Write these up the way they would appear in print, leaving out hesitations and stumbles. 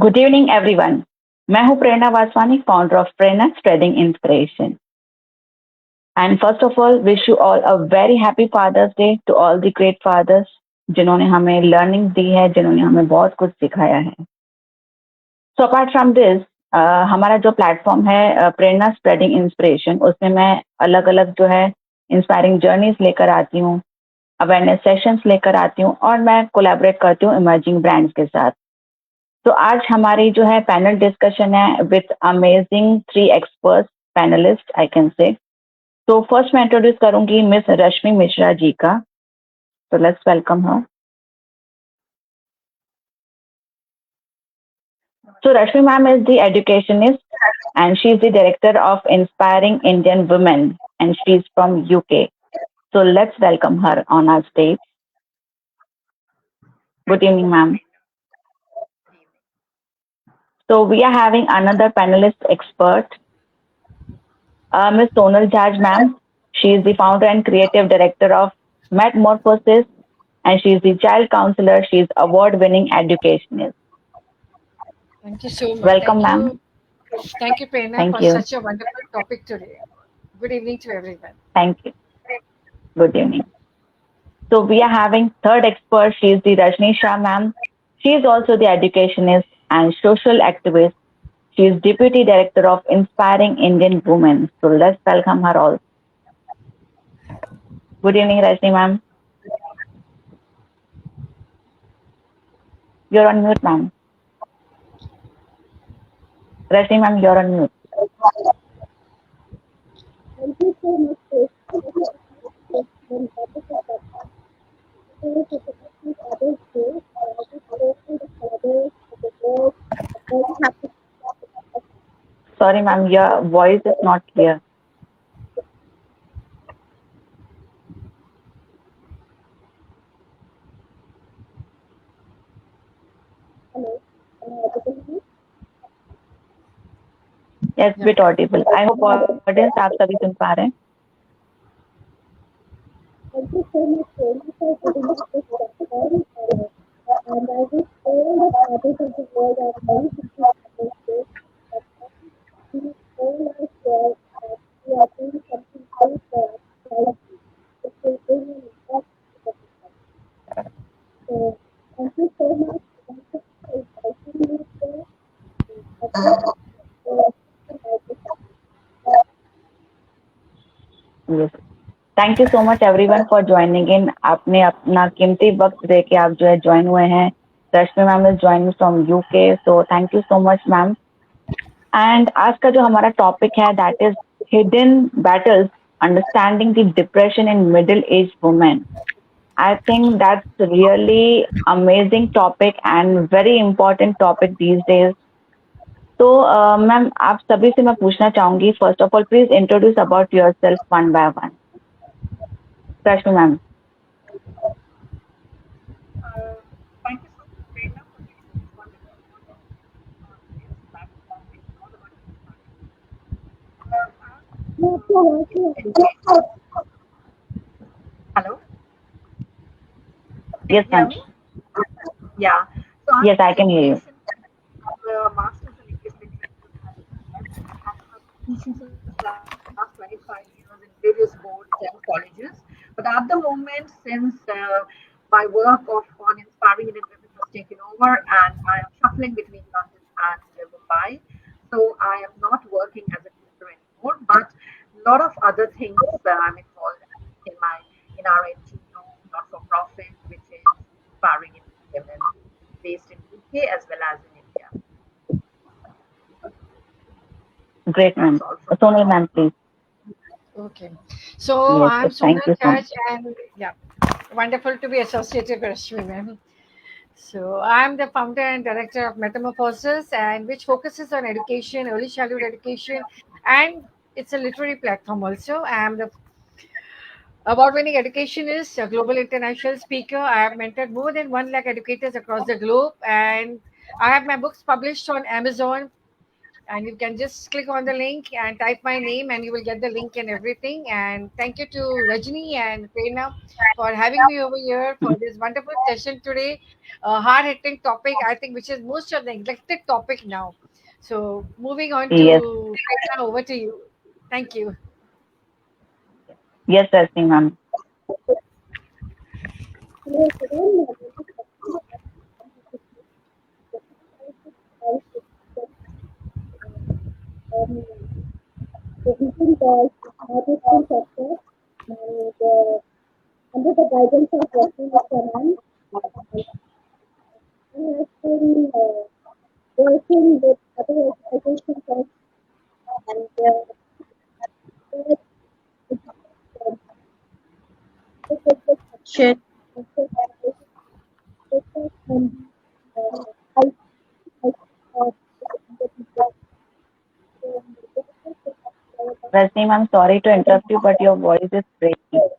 Good evening everyone. मैं हूं Prerna Vaswani, founder of Prerna spreading inspiration. And first of all wish you all a very happy fathers day to all the great fathers जिन्होंने हमें learning दी है, जिन्होंने हमें बहुत कुछ सिखाया है। सो अपार्ट फ्रॉम दिस, हमारा जो प्लेटफॉर्म है प्रेरणा स्प्रेडिंग इंस्पिरेशन, उसमें मैं अलग अलग जो है इंस्पायरिंग जर्नीज लेकर आती हूँ, अवेयरनेस सेशंस लेकर आती हूँ और मैं कोलैबोरेट करती हूँ इमर्जिंग ब्रांड्स के साथ। तो आज हमारी जो है पैनल डिस्कशन है with amazing three expert panelist I can से। तो फर्स्ट मैं इंट्रोड्यूस करूंगी मिस रश्मि मिश्रा जी का। तो let's welcome her. So Rashmi ma'am is the educationist and she is the director of Inspiring Indian Women and she is from UK. So let's welcome her on our stage. Good evening, ma'am. So we are having another panelist expert, Ms. Sonal Jaj ma'am. She is the founder and creative director of Metamorphosis and she is the child counselor. She is award-winning educationist. Thank you so much. Welcome, ma'am. Thank you, Prerna, Thank for you. such a wonderful topic today. Good evening to everyone. Thank you. Good evening. So we are having third expert. She is the Rajni Shah ma'am. She is also the educationist and social activist. She is deputy director of Inspiring Indian Women. So let's welcome her all. Good evening, Rajni ma'am. You're on mute, ma'am. Rajni ma'am, you're on mute. Thank you so much for when others do. Just grateful the fathers, the world, very happy. Sorry, ma'am, your voice is not clear. Hello, am I audible now? Yes, Yeah. bit audible. I hope audience आप सभी सुन पा रहे हैं. Thank you so much for giving us this platform. And I wish all the fathers of the world are very happy Father's Day. That we all are sure that we are doing something good for our society. It will bring an impact to the society. So thank you so much. Thank you for inviting me here. Yes. Thank you so much everyone for joining in. आपने अपना कीमती वक्त दे के आप जो है join हुए हैं। Rashmi ma'am is joining from UK, so thank you so much ma'am. And आज का जो हमारा टॉपिक है that is hidden battles understanding the depression in middle age women. I think that's really amazing topic and very important topic these days. तो ma'am आप सभी से मैं पूछना चाहूंगी, first of all please introduce about yourself one by one. Rashmi ma'am. Thank you so much, Prerna, for giving me this wonderful opportunity on this platform, which is all about inspiring women. Education. Hello, can Yes, you hear ma'am. me? Yeah. So I'm Yes, an I can hear you. education. I have a master's in English literature and I have teaching since last 25 years in various boards and colleges. But at the moment, since my work on inspiring Indian women has taken over, and I am shuffling between London and Mumbai, so I am not working as a teacher anymore. But a lot of other things I'm involved in in our NGO, not for profit, which is inspiring Indian women, based in UK as well as in India. Great, That's ma'am. all from me. Sonal, ma'am, please. Okay. So Yes, I'm yes. Thank Sonal you so much. Judge, and yeah, wonderful to be associated with Rashmi, ma'am. So I'm the founder and director of Metamorphosis, and which focuses on education, early childhood education, and it's a literary platform also. I'm the award-winning educationist, a global international speaker. I have mentored more than 1 lakh educators across the globe, and I have my books published on Amazon, and you can just click on the link and type my name, and you will get the link and everything. And thank you to Rajni and Prerna for having me over here for this wonderful session today. A hard hitting topic, I think, which is most of the neglected topic now. So moving on to Yes, Prerna, over to you. Thank you. yes, Rashmi ma'am. Hello everyone, my name is Sakshi and um, the vision called Northeastern Sector and under the guidance of Western Command, we have been working with other organizations and shared and I Rashmi ma'am, sorry to interrupt you, but your voice is breaking.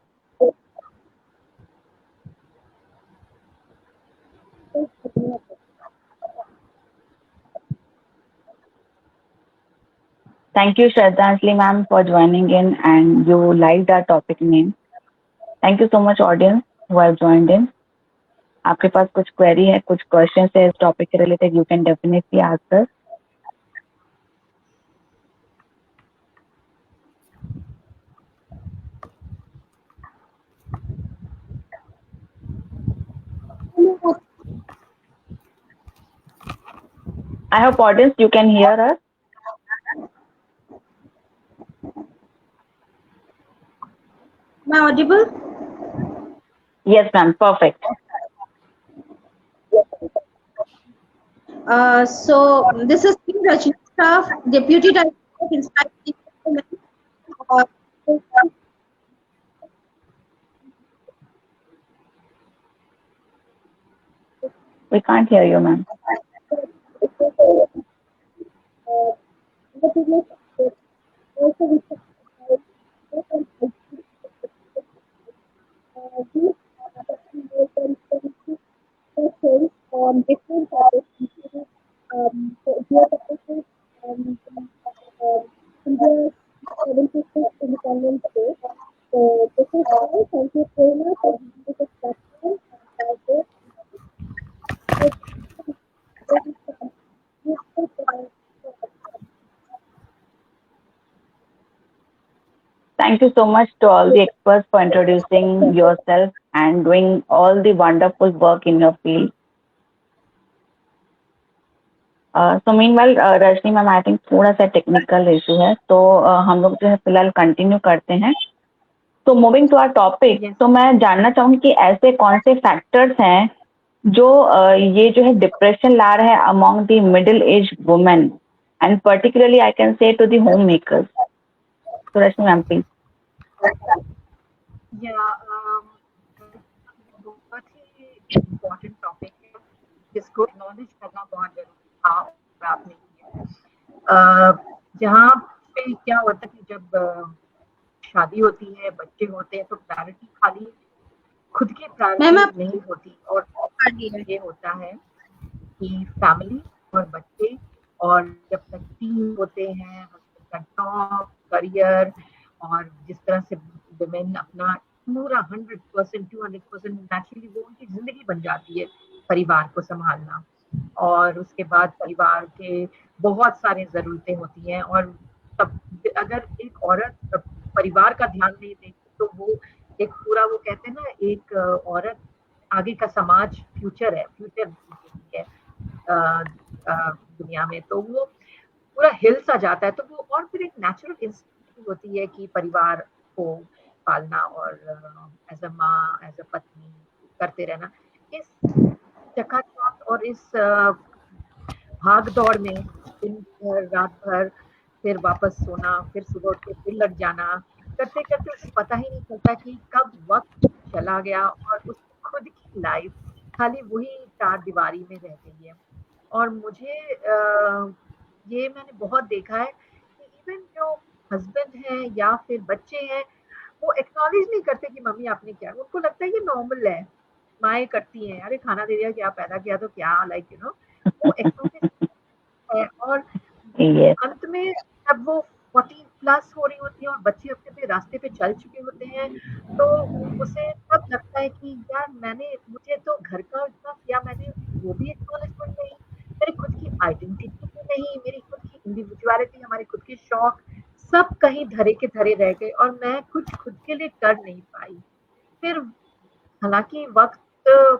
Thank you, Shraddhanjali ma'am, for joining in, and you liked our topic name. Thank you so much, audience who have joined in. आपके पास कुछ query है, कुछ questions है इस topic के related, you can definitely ask us. I hope audience you can hear us. Am I audible? Yes, ma'am. Perfect. So this is P. Rajni Staff, Deputy Director of Inspire Development. Uh, We can't hear you, ma'am. on different topics, including geopolitics and India's 76th Independence Day. So this is all. Thank you so much for giving me this platform. And Thank you so much to all the experts for introducing yourself and doing all the wonderful work in your field. So meanwhile, Rajni ma'am I think थोड़ा सा technical issue है, तो हम लोग जो है फिलहाल continue करते हैं. तो मूविंग टू आवर टॉपिक, तो मैं जानना चाहूंगी कि ऐसे कौन से फैक्टर्स हैं जो ये जो है डिप्रेशन ला रहे हैं among the middle age women and particularly I can say to the home makers. तो रजनी मैम प्लीज. बहुत ही इम्पोर्टेंट टॉपिक है जिसको एक्नॉलेज करना बहुत जरूरी था और आपने किया. जहाँ पे क्या होता है कि जब शादी होती है, बच्चे होते हैं, तो प्रायोरिटी खाली खुद की प्रायोरिटी नहीं होती और ये होता है कि फैमिली और बच्चे, और जब तक टीम होते हैं, हस्बैंड का जॉब, करियर, और जिस तरह से वुमेन अपना पूरा 100% 200% नेचुरली वो उनकी जिंदगी बन जाती है परिवार को संभालना. और उसके बाद परिवार के बहुत सारी जरूरतें होती हैं, और तब अगर एक औरत परिवार का ध्यान नहीं देगी तो वो एक पूरा, वो कहते हैं ना, एक औरत आगे का समाज फ्यूचर है दुनिया में, तो वो पूरा हिल सा जाता है. तो वो और फिर एक नेचुरल इंस्टिंक्ट होती है कि परिवार को पालना और एज अ माँ, एज अ पत्नी करते रहना. इस चकाचौंध और इस भाग दौड़ में दिन भर, रात भर, फिर वापस सोना, फिर सुबह उठ के फिर लग जाना, करते करते पता ही नहीं चलता कि कब वक्त चला गया और उस खुद की लाइफ खाली वही चार दीवारी में रह गई है. और मुझे ये मैंने बहुत देखा है कि इवन जो हस्बैंड हैं या फिर बच्चे हैं, वो एक्नॉलेज नहीं करते कि मम्मी आपने क्या, उनको लगता है ये नॉर्मल है, माएँ करती हैं, अरे खाना दे दिया, क्या पैदा किया तो क्या, लाइक वो एक्नॉलेज है. और Yes. अंत में जब वो 40 प्लस हो रही होती है और बच्चे अपने अपने रास्ते पे चल चुके होते हैं, तो उसे तब लगता है कि यार मुझे तो घर का इतना किया, मैंने वो भी एक्नॉलेजमेंट नहीं, मेरी खुद की आइडेंटिटी भी नहीं, मेरी खुद की इंडिविजुअलिटी, हमारे खुद के शौक सब कहीं धरे के धरे रह गए और मैं कुछ खुद के लिए कर नहीं पाई। फिर हालांकि वक्त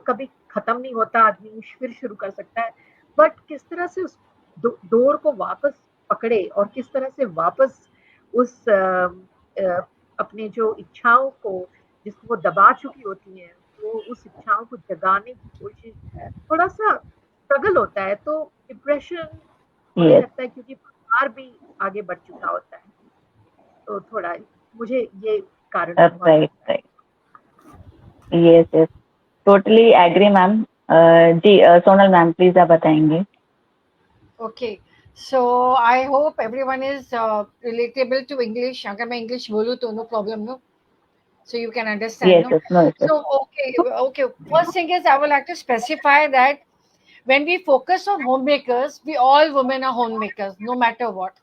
कभी खत्म नहीं होता, आदमी फिर शुरू कर सकता है, बट किस तरह से उस डोर को वापस पकड़े और किस तरह से वापस उस अपने जो इच्छाओं को जिसको वो दबा चुकी होती हैं, वो उस इच्छाओं को जगाने की कोशिश, थोड़ा सा स्ट्रगल होता है। तो डिप्रेशन मुझे Yes. लगता है क्योंकि परिवार भी आगे बढ़ चुका होता है, तो थोड़ा मुझे ये कारण बहुत Right. लगता है। Right. Yes. Yes. Totally agree, ma'am. जी सोनल मैम प्लीज आप बताएंगे. Okay, so I hope everyone is relatable to English. अगर मैं English बोलूँ तो no problem, no. So you can understand, Yes. no. Yes. No issues. So okay. First thing is I would like to specify that when we focus on homemakers, we all women are homemakers, no matter what.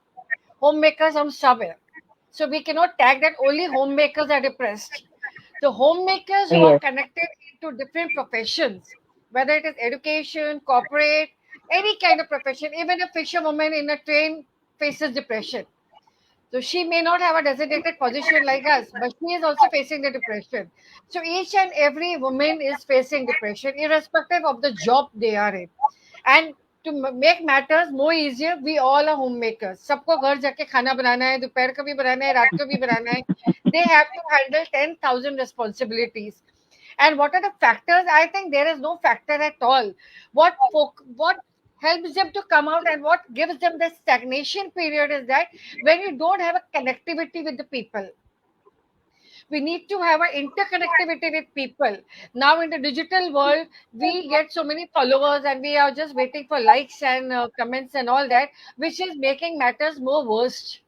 Homemakers हम सब हैं. So we cannot tag that only homemakers are depressed. The homemakers who are Yes. connected to different professions, whether it is education, corporate, any kind of profession, even a fisherwoman in a train faces depression. So she may not have a designated position like us, but she is also facing the depression. So each and every woman is facing depression, irrespective of the job they are in. And to make matters more easier, we all are homemakers. सबको घर जाके खाना बनाना है, दोपहर का भी बनाना है, रात को भी बनाना है. They have to handle 10,000 responsibilities. And what are the factors? I think there is no factor at all. What helps them to come out and what gives them the stagnation period is that when you don't have a connectivity with the people, we need to have an interconnectivity with people. Now in the digital world, we get so many followers and we are just waiting for likes and comments and all that, which is making matters more worse.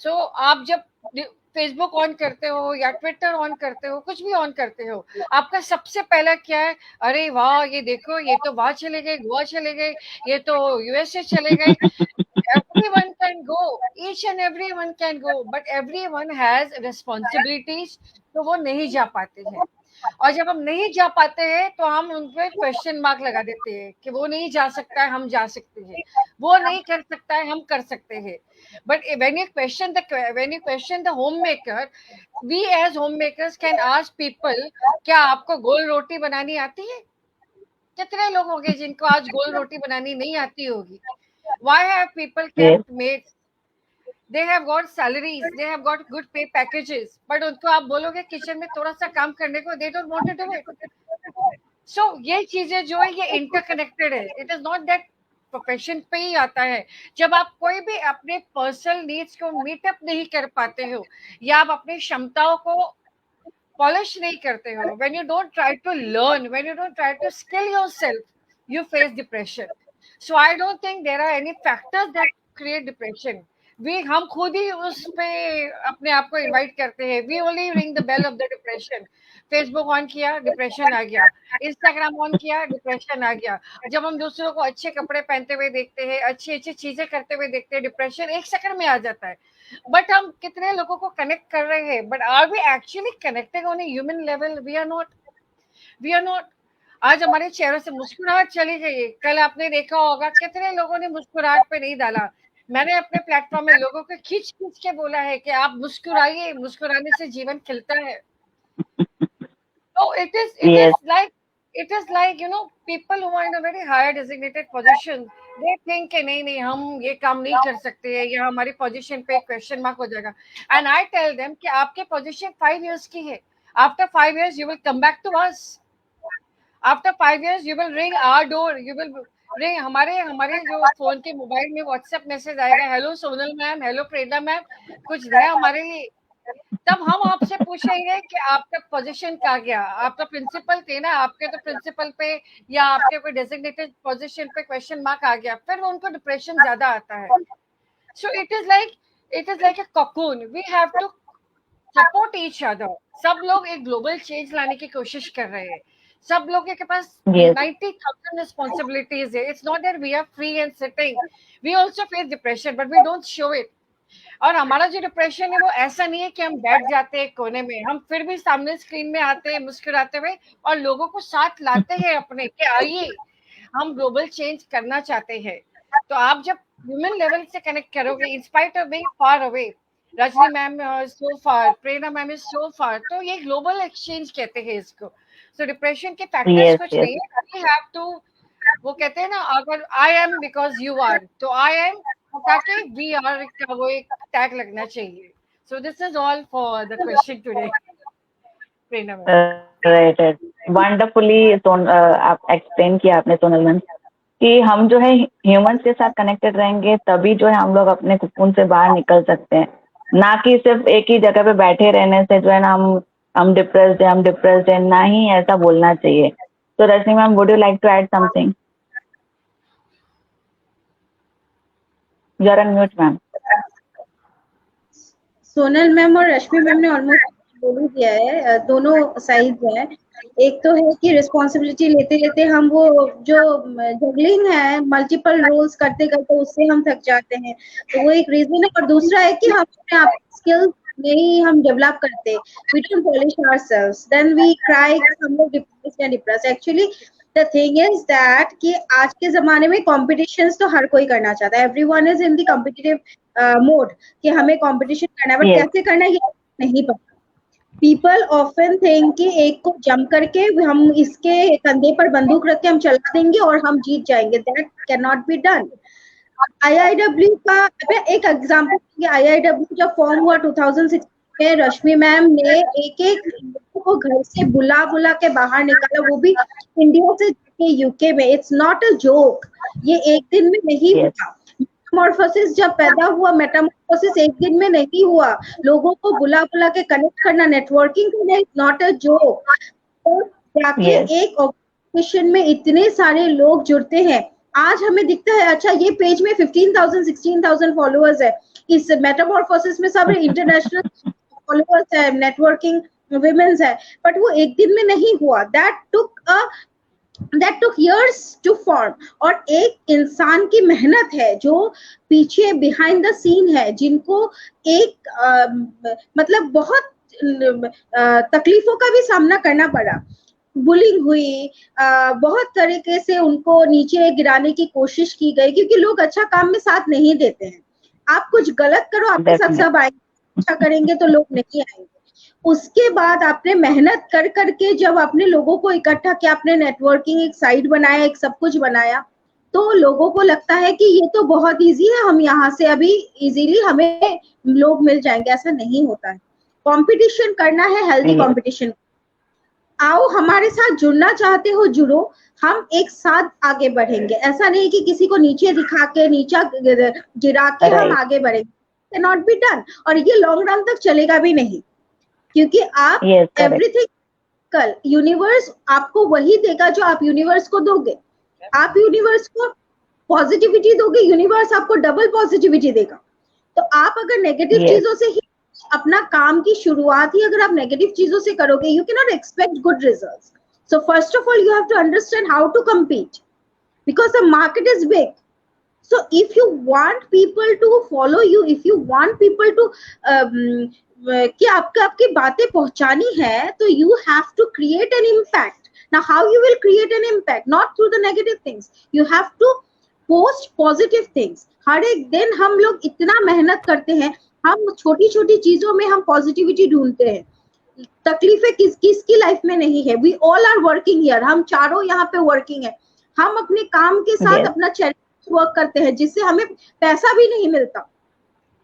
सो आप जब Facebook on करते हो या Twitter on करते हो, कुछ भी on करते हो, आपका सबसे पहला क्या है? अरे वाह, ये देखो, ये तो वहां चले गए, गोवा चले गए, ये तो यूएसए चले गए. Everyone can go, each and everyone can go, but everyone has responsibilities, तो वो नहीं जा पाते हैं. और जब हम नहीं जा पाते हैं तो हम उन पे क्वेश्चन मार्क लगा देते हैं कि वो नहीं जा सकता है, हम जा सकते हैं. वो नहीं कर सकता है, हम कर सकते हैं. But when you question the homemaker, we as homemakers can ask people, क्या आपको गोल रोटी बनानी आती है? कितने लोग होंगे जिनको आज गोल रोटी बनानी नहीं आती होगी? Why have people Yes. kept maids? They have got salaries, they have got good pay packages, but उनको आप बोलोगे किचन में थोड़ा सा काम करने को, they don't want to do it. सो ये चीजें जो है ये इंटरकनेक्टेड है. It is not that profession पे ही आता है. जब आप कोई भी अपने पर्सनल नीड्स को मीटअप नहीं कर पाते हो या आप अपनी क्षमताओं को पॉलिश नहीं करते हो, when you don't try to learn, when you don't try to skill yourself, you face depression. So I don't think there are any factors that create depression. We हम खुद ही उस पे अपने आप को इनवाइट करते हैं. We only ring the bell of the depression. Facebook on किया, डिप्रेशन आ गया. इंस्टाग्राम ऑन किया, डिप्रेशन आ गया. जब हम दूसरों को अच्छे कपड़े पहनते हुए देखते हैं, अच्छी अच्छी चीजें करते हुए देखते हैं, डिप्रेशन एक सेकंड में आ जाता है. बट हम कितने लोगों को कनेक्ट कर रहे हैं? But are we actually connecting on a human level? We are not. We are not. आज हमारे चेहरों से मुस्कुराहट चली गई. कल आपने देखा होगा कितने लोगों ने मुस्कुराहट पे नहीं डाला. मैंने अपने प्लेटफॉर्म में लोगों को खींच खींच के बोला है कि आप मुस्कुराइए, मुस्कुराने से जीवन खिलता है. So Yes. it is like people who are in a very higher designated position, they think कि नहीं नहीं हम ये काम नहीं कर सकते हैं या हमारी पोजीशन पे क्वेश्चन मार्क हो जाएगा. And I tell them कि आपके पोजीशन 5 years की है. After 5 years you will come back to us. After 5 years you will ring our door. You will ring हमारे हमारे जो फोन के मोबाइल में व्हाट्सएप मैसेज आएगा, हेलो सोनल मैम, हेलो प्रेरणा मैम, कुछ नया हमारे लिए. तब हम आपसे पूछेंगे कि आपका पोजीशन कहाँ गया. आपका प्रिंसिपल थे ना, आपके तो प्रिंसिपल पे या आपके कोई डेजिग्नेटेड पोजीशन पे क्वेश्चन मार्क आ गया, फिर उनको डिप्रेशन ज्यादा आता है. So it is like a cocoon. We have to support each other. सब लोग एक ग्लोबल चेंज लाने की कोशिश कर रहे हैं. सब लोगों के पास Yes. 90,000 रिस्पॉन्सिबिलिटीज है. It's not that we are free and sitting. We also face depression but we don't show it. और हमारा जो डिप्रेशन है वो ऐसा नहीं है कि हम बैठ जाते हैं कोने में, हम फिर भी सामने स्क्रीन में आते हैं मुस्कुराते हुए और लोगों को साथ लाते हैं अपने कि आइए हम ग्लोबल चेंज करना चाहते हैं. तो आप जब ह्यूमन लेवल से कनेक्ट करोगे, in spite of being far away, Rajni ma'am so far, Prerna ma'am is so far, तो ये ग्लोबल एक्सचेंज कहते हैं इसको. सो डिप्रेशन के फैक्टर्स Yes. कुछ Yes. नहीं है. वी हैव टू, वो कहते हैं ना, अगर I am because you are, तो आई एम ताकि वी आर का वो एक टैग लगना चाहिए. So this is all for the question today. Prerna ma'am. Right. Right. Wonderfully आप एक्सप्लेन किया आपने सोनल मैम कि हम जो है ह्यूमंस के साथ कनेक्टेड रहेंगे तभी जो है हम लोग अपने कुकून से बाहर निकल सकते हैं, ना कि सिर्फ एक ही जगह पे बैठे रहने से जो है ना हम डिप्रेस्ड है, ना ही ऐसा बोलना चाहिए. तो Rajni ma'am, would you like to add something? You are on mute ma'am. Sonal ma'am और रश्मि मैम ने ऑलमोस्ट बोल ही दिया है. दोनों साइड है. एक तो है कि रिस्पॉन्सिबिलिटी लेते लेते हम वो जो जगलिंग है, मल्टीपल रोल्स करते करते उससे हम थक जाते हैं, तो वो एक रीजन है. और दूसरा है कि हम अपने आप स्किल्स नहीं हम डेवलप करते, we don't polish ourselves, then we cry हम लोग depress. Actually the thing is that कि आज के जमाने में कॉम्पिटिशन्स तो हर कोई करना चाहता है. Everyone is in the competitive mode कि हमें कॉम्पिटिशन करना है, बट Yes. कैसे करना है ये नहीं पता. पीपल ऑफन थिंक कि एक को जम करके हम इसके कंधे पर बंदूक रख के हम चला देंगे और हम जीत जाएंगे. That can not be done. IIW का एक एग्जांपल, IIW जब फॉर्म हुआ 2006 में, रश्मि मैम ने एक एक लोगों को घर से बुला बुला के बाहर निकाला, वो भी इंडिया से जाके यूके में. It's not a joke. ये एक दिन में नहीं Yes. हुआ. मेटामॉर्फोसिस जब पैदा हुआ, मेटामॉर्फोसिस एक दिन में नहीं हुआ. लोगों को बुला बुला के कनेक्ट करना, नेटवर्किंग करना, इट्स नॉट अ जोक. तो जाके Yes. एक ऑर्गेनाइजेशन में इतने सारे लोग जुड़ते हैं. आज हमें दिखता है अच्छा ये पेज में 15,000 16,000 फॉलोअर्स है, इस मेटामॉर्फोसिस में सब इंटरनेशनल फॉलोअर्स है, नेटवर्किंग विमेन्स है, बट वो एक दिन में नहीं हुआ. that took years to form. और एक इंसान की मेहनत है जो पीछे बिहाइंड द सीन है, जिनको एक मतलब बहुत तकलीफों का भी सामना करना पड़ा. बुलिंग हुई, बहुत तरीके से उनको नीचे गिराने की कोशिश की गई, क्योंकि लोग अच्छा काम में साथ नहीं देते हैं. आप कुछ गलत करो आपके साथ सब आएंगे, अच्छा करेंगे तो लोग नहीं आएंगे. उसके बाद आपने मेहनत कर करके जब अपने लोगों को इकट्ठा किया, आपने नेटवर्किंग एक साइट बनाया, एक सब कुछ बनाया, तो लोगों को लगता है कि ये तो बहुत इजी है, हम यहाँ से अभी इजीली हमें लोग मिल जाएंगे. ऐसा नहीं होता है. कंपटीशन करना है, हेल्दी कंपटीशन. आओ हमारे साथ जुड़ना चाहते हो जुड़ो, हम एक साथ आगे बढ़ेंगे. ऐसा नहीं कि किसी को नीचे दिखा के, नीचा गिरा के हम आगे बढ़ेंगे. Can not be done. और ये लॉन्ग रन तक चलेगा भी नहीं, क्योंकि आप एवरीथिंग कल यूनिवर्स आपको वही देगा जो आप यूनिवर्स को दोगे. आप यूनिवर्स को पॉजिटिविटी दोगे, यूनिवर्स आपको डबल पॉजिटिविटी देगा. तो आप अगर नेगेटिव चीजों से ही अपना काम की शुरुआत ही अगर आप नेगेटिव चीजों से करोगे, you can not expect good results. So first of all you have to understand how to compete, because the market is big. So if you want people to follow you, if you want people to कि आपकी बातें पहुंचानी है, तो you have to create an impact. Now how you will create an impact? Not through the negative things. You have to post positive things. हर एक दिन हम लोग इतना मेहनत करते हैं, हम छोटी छोटी चीजों में हम पॉजिटिविटी ढूंढते हैं. तकलीफें किसकी लाइफ में नहीं है. We all are working here. हम चारों यहाँ पे वर्किंग है. हम अपने काम के साथ अपना चैरिटी वर्क करते हैं, जिससे हमें पैसा भी नहीं मिलता,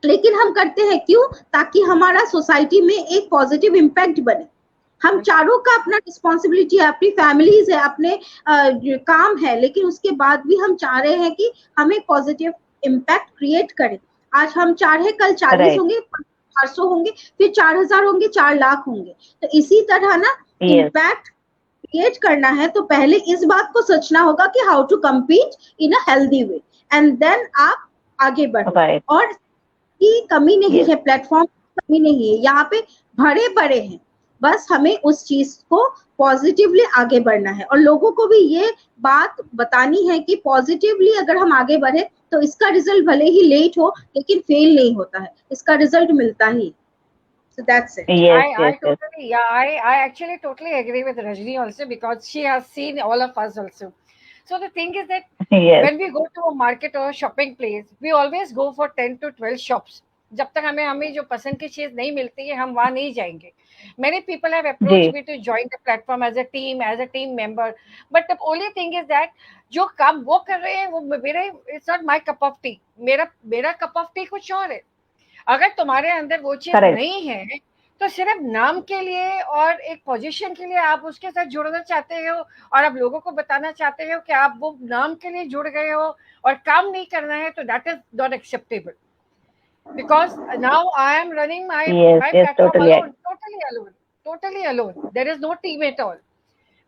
लेकिन हम करते हैं क्यों? ताकि हमारा सोसाइटी में एक पॉजिटिव इम्पैक्ट बने. हम चारों का अपना रिस्पॉन्सिबिलिटी है, अपनी फैमिलीज है, अपने काम है, लेकिन उसके बाद भी हम चाह रहे हैं कि हम एक पॉजिटिव इम्पैक्ट क्रिएट करें. आज हम 4 है, कल 40 होंगे, 400 होंगे, फिर 4,000 होंगे, 4 लाख होंगे. तो इसी तरह ना इम्पैक्ट क्रिएट करना है, तो पहले इस बात को सोचना होगा कि how to compete in a healthy way, and then आप आगे बढ़ो. और की कमी नहीं है, प्लेटफॉर्म की कमी नहीं है, यहाँ पे भरे पड़े हैं. बस हमें उस चीज को पॉजिटिवली आगे बढ़ना है और लोगों को भी ये बात बतानी है कि पॉजिटिवली अगर हम आगे बढ़े तो इसका रिजल्ट भले ही लेट हो लेकिन फेल नहीं होता है, इसका रिजल्ट मिलता ही। So that's it. Yes, I yes, yes, totally, yeah, I actually totally agree with Rajni also because she has seen all of us also. So the thing is that yes, when we go to a market or a shopping place, we always go for 10 to 12 shops. जब तक हमें हमें जो पसंद की चीज नहीं मिलती है हम वहां नहीं जाएंगे. Many people have approached ji, me to join the platform as a team member, but the only thing is that जो काम वो कर रहे हैं वो मेरे it's not my cup of tea. मेरा मेरा cup of tea कुछ और है. अगर तुम्हारे अंदर वो चीज correct. नहीं है तो सिर्फ नाम के लिए और एक पोजीशन के लिए आप उसके साथ जुड़ना चाहते हो और आप लोगों को बताना चाहते हो कि आप वो नाम के लिए जुड़ गए हो और काम नहीं करना है तो that is not acceptable because now I am running Yes, my yes, platform totally. alone, totally alone. There is no team at all.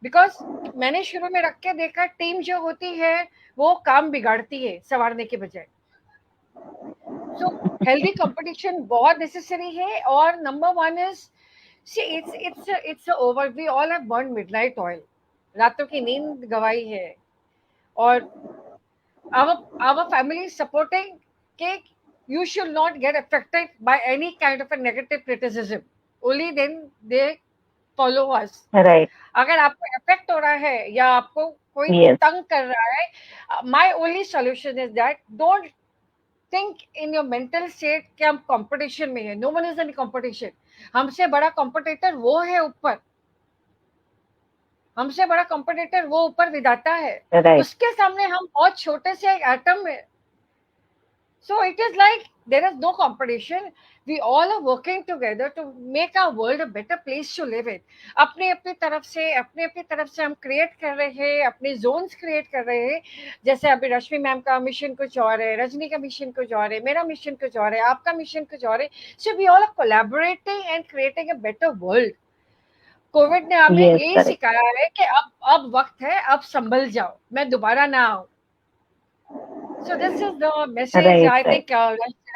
Because मैंने शुरू में रख के देखा टीम जो होती है वो काम बिगाड़ती है संवारने के बजाय. सो हेल्दी कंपटीशन बहुत नेसेसरी है और number one is see it's over we all have burn midnight oil रातों की नींद गवाई है और our family is supporting कि you should not get affected by any kind of a negative criticism only then they follow us. Right. अगर आपको effect हो रहा है या आपको कोई Yes, तंग कर रहा है my only solution is that don't think in your mental state कि हम कंपटीशन में है. No one is in competition. हमसे बड़ा कंपटीटर वो है ऊपर. हमसे बड़ा कंपटीटर वो ऊपर विधाता है. right. उसके सामने हम बहुत छोटे से एक एटम है. So it is like there is no competition. We all are working together to make our world a better place to live in. अपने अपनी तरफ से हम क्रिएट कर रहे हैं, अपने जोन्स क्रिएट कर रहे हैं. जैसे अभी रश्मि मैम का मिशन कुछ और है, रजनी का मिशन कुछ और है, मेरा मिशन कुछ और है, आपका मिशन कुछ और है. So we all are collaborating and creating a better world. Covid ने हमें Yes, यही correct. सिखाया है कि अब वक्त है, अब संभल जाओ, मैं दोबारा ना आऊं. So this is the message Right, I right. think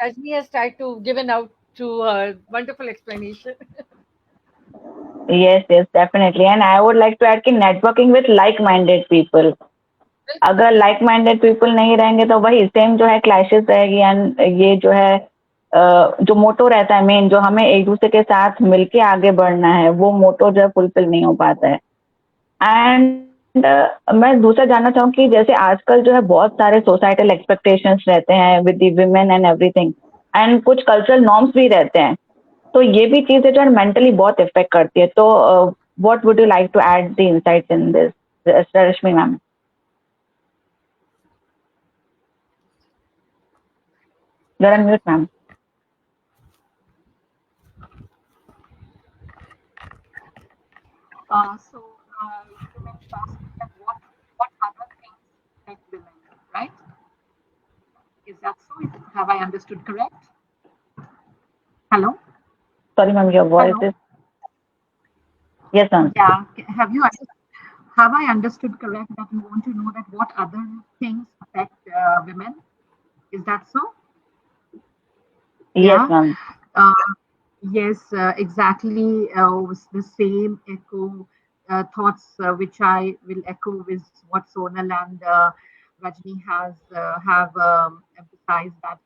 Rajni has tried to given out to wonderful explanation. Yes, yes, definitely. And I would like to add कि networking with like-minded people. बिल्कुल अगर like minded people नहीं रहेंगे तो वही same जो है clashes रहेगी एंड ये जो है जो मोटो रहता है मेन जो हमें एक दूसरे के साथ मिलके आगे बढ़ना है वो मोटो जो है फुलफिल नहीं हो पाता है. एंड मैं दूसरा जानना चाहूँ कि जैसे आजकल जो है बहुत सारे सोसाइटल एक्सपेक्टेशंस रहते हैं with the women and everything and कुछ कल्चरल नॉर्म्स भी रहते हैं तो ये भी चीजें जो है मेंटली बहुत इफेक्ट करती है. तो what would you like to add the insights in this Rashmi ma'am? You're on mute, ma'am. You mentioned asking that what other things affect women, right? Is that so? Have I understood correct? Hello? Sorry, ma'am, your voice Hello? is. Yes, ma'am. Yeah. Have I understood correct that you want to know that what other things affect women? Is that so? Yes, Yeah. ma'am. Uh, yes, exactly. Was the same echo thoughts which I will echo with what Sonal and Rajni has have emphasized that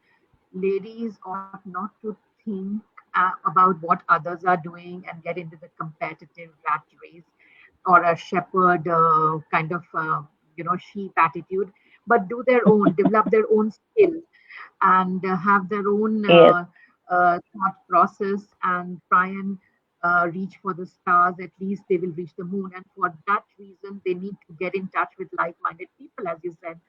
ladies ought not to think about what others are doing and get into the competitive rat race or a shepherd kind of sheep attitude, but do their own, develop their own skill and have their own Yes, thought process and try and reach for the stars. At least they will reach the moon. And for that reason, they need to get in touch with like minded people, as you said,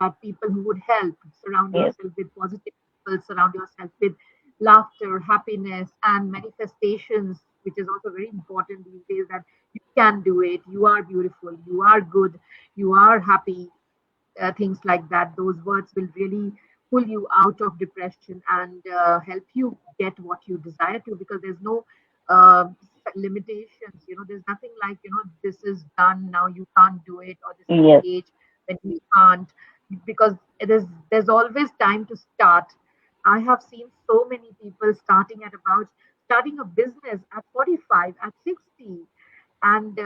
that people who would help. Surround yes, yourself with positive people, surround yourself with laughter, happiness, and manifestations, which is also very important these days that you can do it, you are beautiful, you are good, you are happy, things like that. Those words will really pull you out of depression and help you get what you desire to because there's no uh, limitations. There's nothing like, this is done now, you can't do it, or this is yes, the age when you can't, because there's always time to start. I have seen so many people starting a business at 45, at 60, and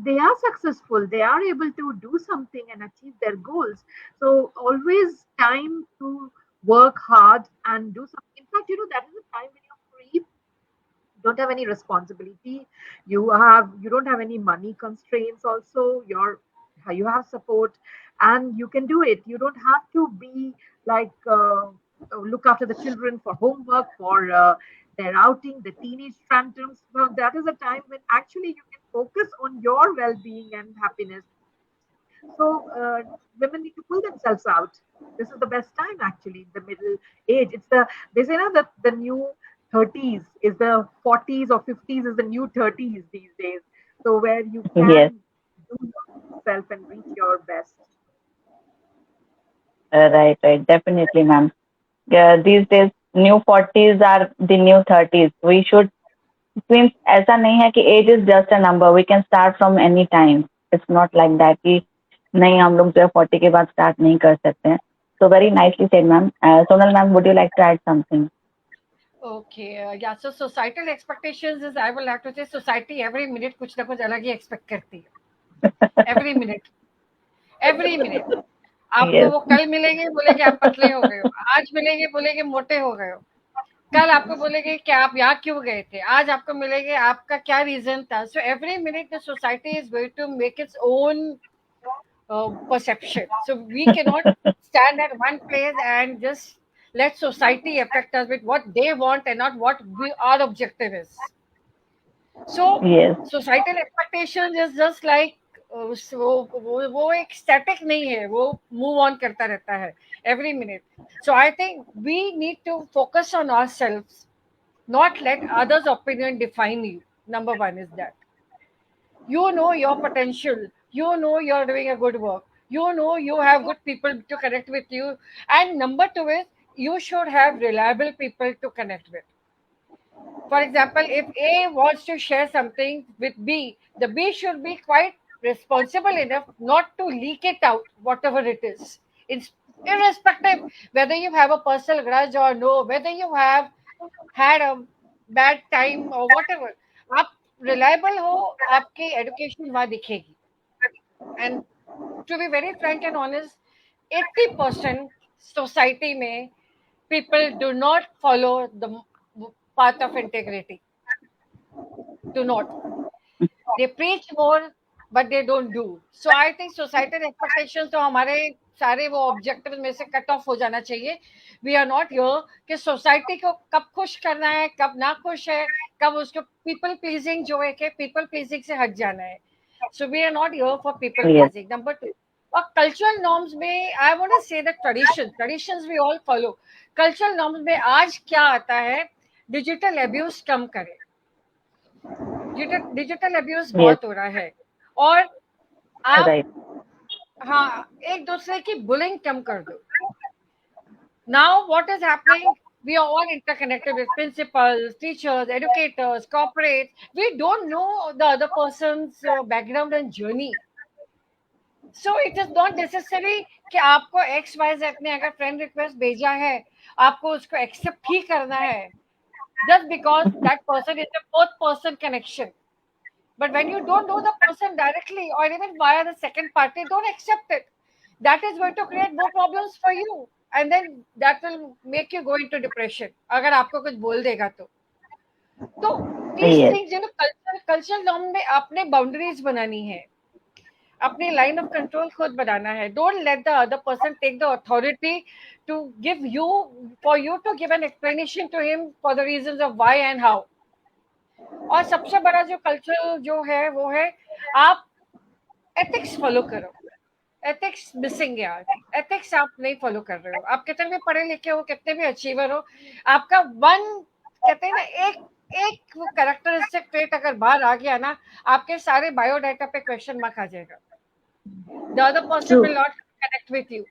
they are successful, they are able to do something and achieve their goals. So always time to work hard and do something. In fact, that is the time when you're free, don't have any responsibility, you don't have any money constraints also, you have support, and you can do it. You don't have to be like look after the children for homework, for their outing, the teenage tantrums. Well, that is a time when actually you can focus on your well-being and happiness. So women need to pull themselves out. This is the best time actually, the middle age. They say now that the new 30s is the 40s, or 50s is the new 30s these days. So where you Yes, can do yourself and reach your best. right, right, definitely, ma'am. These days, new 40s are the new 30s. We should, means ऐसा नहीं है कि age is just a number. We can start from any time. It's not like that कि नहीं हम लोग जो है 40 के बाद start नहीं कर सकते हैं. So very nicely said, ma'am. Sonal ma'am, would you like to add something? Okay, yeah. So societal expectations is, I will have to say, society every minute कुछ ना कुछ अलग ही expect करती है. Every minute, every minute. आपको Yes, वो कल मिलेंगे बोलेंगे आप पतले हो गए हो, आज मिलेंगे बोलेंगे मोटे हो गए हो, कल आपको बोलेंगे कि आप यहाँ क्यों गए थे, आज आपको मिलेंगे आपका क्या रीजन था. So every minute the society is going to make its own perception. So we cannot stand at one place and just let society affect us with what they want and not what our objective is. So yes, societal expectations is just like वो एक static नहीं है, वो move on करता रहता है every minute. So I think we need to focus on ourselves, not let others' opinion define you. Number one is that you know your potential, you know you're doing a good work, you know you have good people to connect with you, and number two is you should have reliable people to connect with. For example, if A wants to share something with B, the B should be quite responsible enough not to leak it out, whatever it is. It's irrespective whether you have a personal grudge or no, whether you have had a bad time or whatever. आप reliable हो, आपकी education वहाँ दिखेगी. And to be very frank and honest, 80% society में people do not follow the path of integrity. Do not. They preach more, but they don't do. So I think societal expectations तो हमारे सारे वो objective में से cut off हो जाना चाहिए. वी आर नॉट हियर कि सोसाइटी को कब खुश करना है, कब ना खुश है, कब उसको पीपल प्लीजिंग जो है कि पीपल प्लीजिंग से हट जाना है. So we are not here for people yes, pleasing. Number two, और कल्चरल नॉर्म्स में I want to say the traditions we all follow. Cultural norms में आज क्या आता है, डिजिटल अब्यूज कम करें. डिजिटल अब्यूज yes, बहुत हो रहा है, और आप right, हाँ एक दूसरे की बुलिंग कम कर दो. Now what is happening, we are all interconnected with principals, teachers, educators, corporates. We don't know the other person's background and journey. So it is not necessary कि आपको एक्स वाई जेड ने अगर friend request भेजा है आपको उसको accept ही करना है, just because that person is a fourth person connection. But when you don't know the person directly or even via the second party, don't accept it. That is going to create more problems for you. And then that will make you go into depression. अगर आपको कुछ बोल देगा तो. तो these yes, things, cultural norm में आपने boundaries बनानी है, अपनी लाइन ऑफ कंट्रोल खुद बनाना है. Don't let the other person take the authority to give you, for you to give an explanation to him for the reasons of why and how. और सबसे बड़ा जो कल्चर जो है वो है आप एथिक्स फॉलो करो. एथिक्स मिसिंग यार, एथिक्स आप नहीं फॉलो कर रहे हो. आप कितने भी पढ़े लिखे हो, कितने भी अचीवर हो, आपका वन कहते हैं ना एक एक वो कैरेक्टरिस्टिक ट्रेट अगर बाहर आ गया ना, आपके सारे बायोडाटा पे क्वेश्चन मार्क आ जाएगा. The other person true, will not connect with you.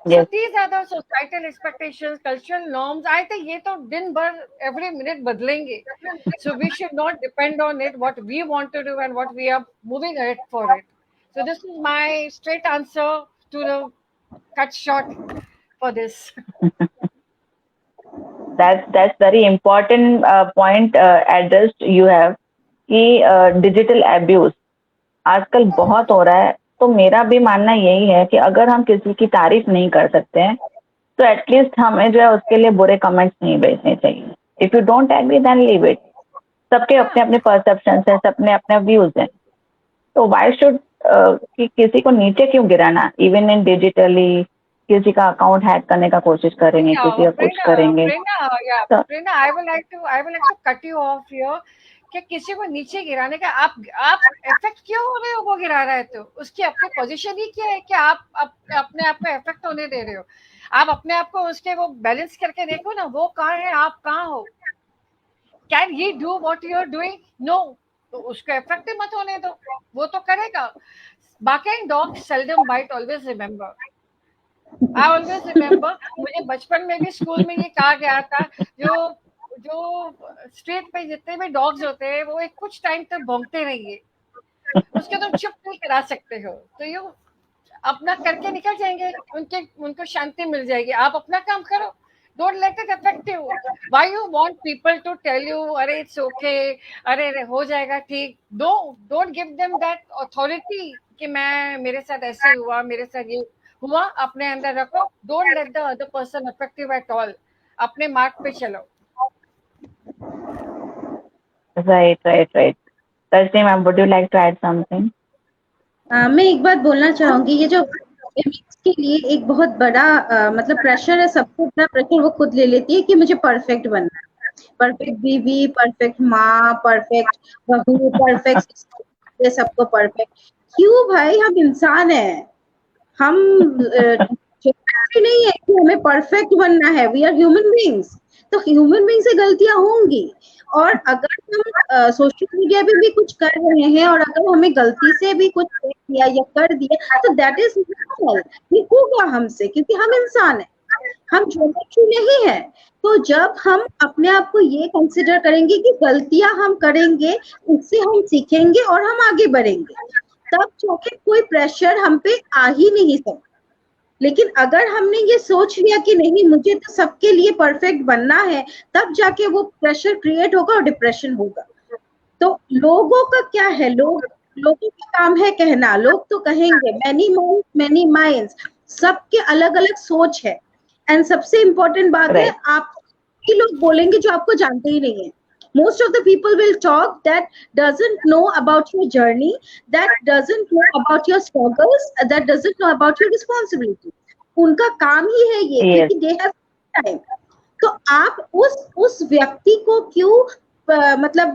So yes, these are the societal expectations, cultural norms. I think ये तो दिन भर every minute बदलेंगे. So we should not depend on it, what we want to do and what we are moving ahead for it. So this is my straight answer to the cut short for this. that's very important point addressed you have कि digital abuse. आजकल बहुत हो रहा है। तो मेरा भी मानना यही है कि अगर हम किसी की तारीफ नहीं कर सकते हैं तो एटलीस्ट हमें जो है उसके लिए बुरे कमेंट्स नहीं भेजने चाहिए। If you don't agree then leave it. सबके हाँ अपने अपने परसेप्शन है, सबने अपने व्यूज हैं। तो वाई शुड कि किसी को नीचे क्यों गिराना, इवन इन डिजिटली किसी का अकाउंट हैक करने का कोशिश करेंगे, किसी का कुछ करेंगे। तो Prerna, I would like to cut you off here कि किसी को नीचे गिराने का आप इफेक्ट क्यों हो रहे हो? वो गिरा रहा है तो उसकी अपनी पोजीशन ही क्या है कि आप अपने आप को इफेक्ट होने दे रहे हो? आप अपने आप को उसके वो बैलेंस करके देखो ना, वो कहाँ है, आप कहाँ हो? Can he do what you are doing? No. तो उसको इफेक्ट मत होने दो, वो तो करेगा। बाकी dog seldom bite, always remember. I always remember, मुझे बचपन में भी स्कूल में ये कहा गया था, जो जो स्ट्रीट पे जितने भी डॉग्स होते हैं वो एक कुछ टाइम तक भौंकते रहिए, उसके तुम चुप नहीं करा सकते हो, तो यू अपना करके निकल जाएंगे, उनको शांति मिल जाएगी। आप अपना काम करो, don't let it affect you. Why you want people to tell you अरे इट्स ओके, अरे हो जाएगा ठीक? Don't give them that authority कि मैं मेरे साथ ऐसे हुआ, मेरे साथ ये हुआ। अपने अंदर रखो, don't let the other person affect you at all. अपने मार्ग पे चलो। Right. Tasneem ma'am, would you like to add something? मैं एक बात बोलना चाहूंगी, ये जो academics के लिए एक बहुत बड़ा मतलब प्रेशर है, सबसे बड़ा प्रेशर वो खुद ले लेती है कि मुझे परफेक्ट बनना है, परफेक्ट बीवी, परफेक्ट माँ, परफेक्ट बहू, परफेक्ट, ये सबको परफेक्ट। क्यों भाई, हम इंसान हैं, हम जरूरी नहीं है कि हमें परफेक्ट बनना है। वी आर ह्यूमन बींग्स, तो ह्यूमन बींग से गलतियां होंगी। और अगर हम सोशल मीडिया पे भी कुछ कर रहे हैं और अगर हमें गलती से भी कुछ किया या कर दिया तो दैट इज नॉर्मल, ये होगा हमसे, क्योंकि हम इंसान हैं, हम ज्योमेट्री नहीं है। तो जब हम अपने आप को ये कंसिडर करेंगे कि गलतियां हम करेंगे, उससे हम सीखेंगे और हम आगे बढ़ेंगे, तब जाके कोई प्रेशर हम पे आ ही नहीं सकता। लेकिन अगर हमने ये सोच लिया कि नहीं मुझे तो सबके लिए परफेक्ट बनना है, तब जाके वो प्रेशर क्रिएट होगा और डिप्रेशन होगा। तो लोगों का क्या है, लोगों का काम है कहना, लोग तो कहेंगे, मैनी माइंड्स, सबके अलग अलग सोच है। एंड सबसे इम्पोर्टेंट बात है, Right. आप ही लोग बोलेंगे जो आपको जानते ही नहीं है। Most of the people will talk that doesn't know about your journey, that doesn't know about your struggles, that doesn't know about your responsibility. उनका काम ही है ये, Yes. क्योंकि they have time. तो आप उस व्यक्ति को क्यों मतलब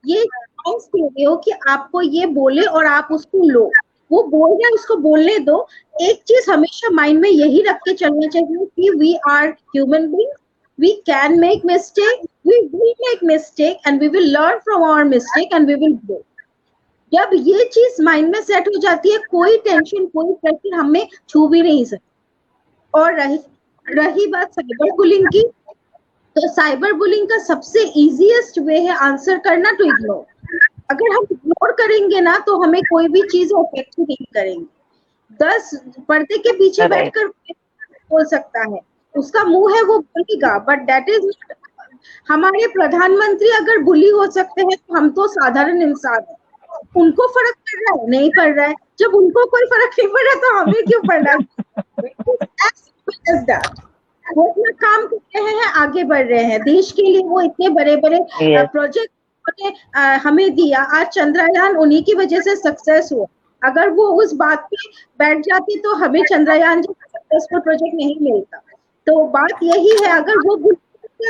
ये चांस दे रहे हो कि आपको ये बोले और आप उसको लो? वो बोल रहे हैं, उसको बोलने दो। एक चीज हमेशा माइंड में यही रख के चलना चाहिए कि we are human beings, we can make mistake, we will make mistake and we will learn from our mistake and we will grow. जब ये चीज माइंड में सेट हो जाती है, कोई टेंशन, कोई प्रेशर हमें छू भी नहीं सकता। और रही बात साइबर बुलिंग की, तो साइबर बुलिंग का सबसे इजीएस्ट वे है आंसर करना, टू इग्नोर। अगर हम इग्नोर करेंगे ना तो हमें कोई भी चीज अफेक्ट नहीं करेंगे। 10 पर्दे के पीछे बैठकर बोल सकता है, उसका मुंह है वो बोलेगा, बट दैट इज नॉट। हमारे प्रधानमंत्री अगर बुली हो सकते हैं तो हम तो साधारण इंसान हैं, उनको फर्क पड़ रहा है? नहीं पड़ रहा है। जब उनको कोई फर्क नहीं पड़ रहा तो हमें क्यों पड़ रहा है? वो अपना काम कर रहे हैं, आगे बढ़ रहे हैं देश के लिए। वो इतने बड़े बड़े प्रोजेक्ट हमें दिया, आज चंद्रयान उन्हीं की वजह से सक्सेस हुआ। अगर वो उस बात पे बैठ जाती तो हमें चंद्रयान जैसा सक्सेसफुल प्रोजेक्ट नहीं मिलता। तो बात यही है, अगर वो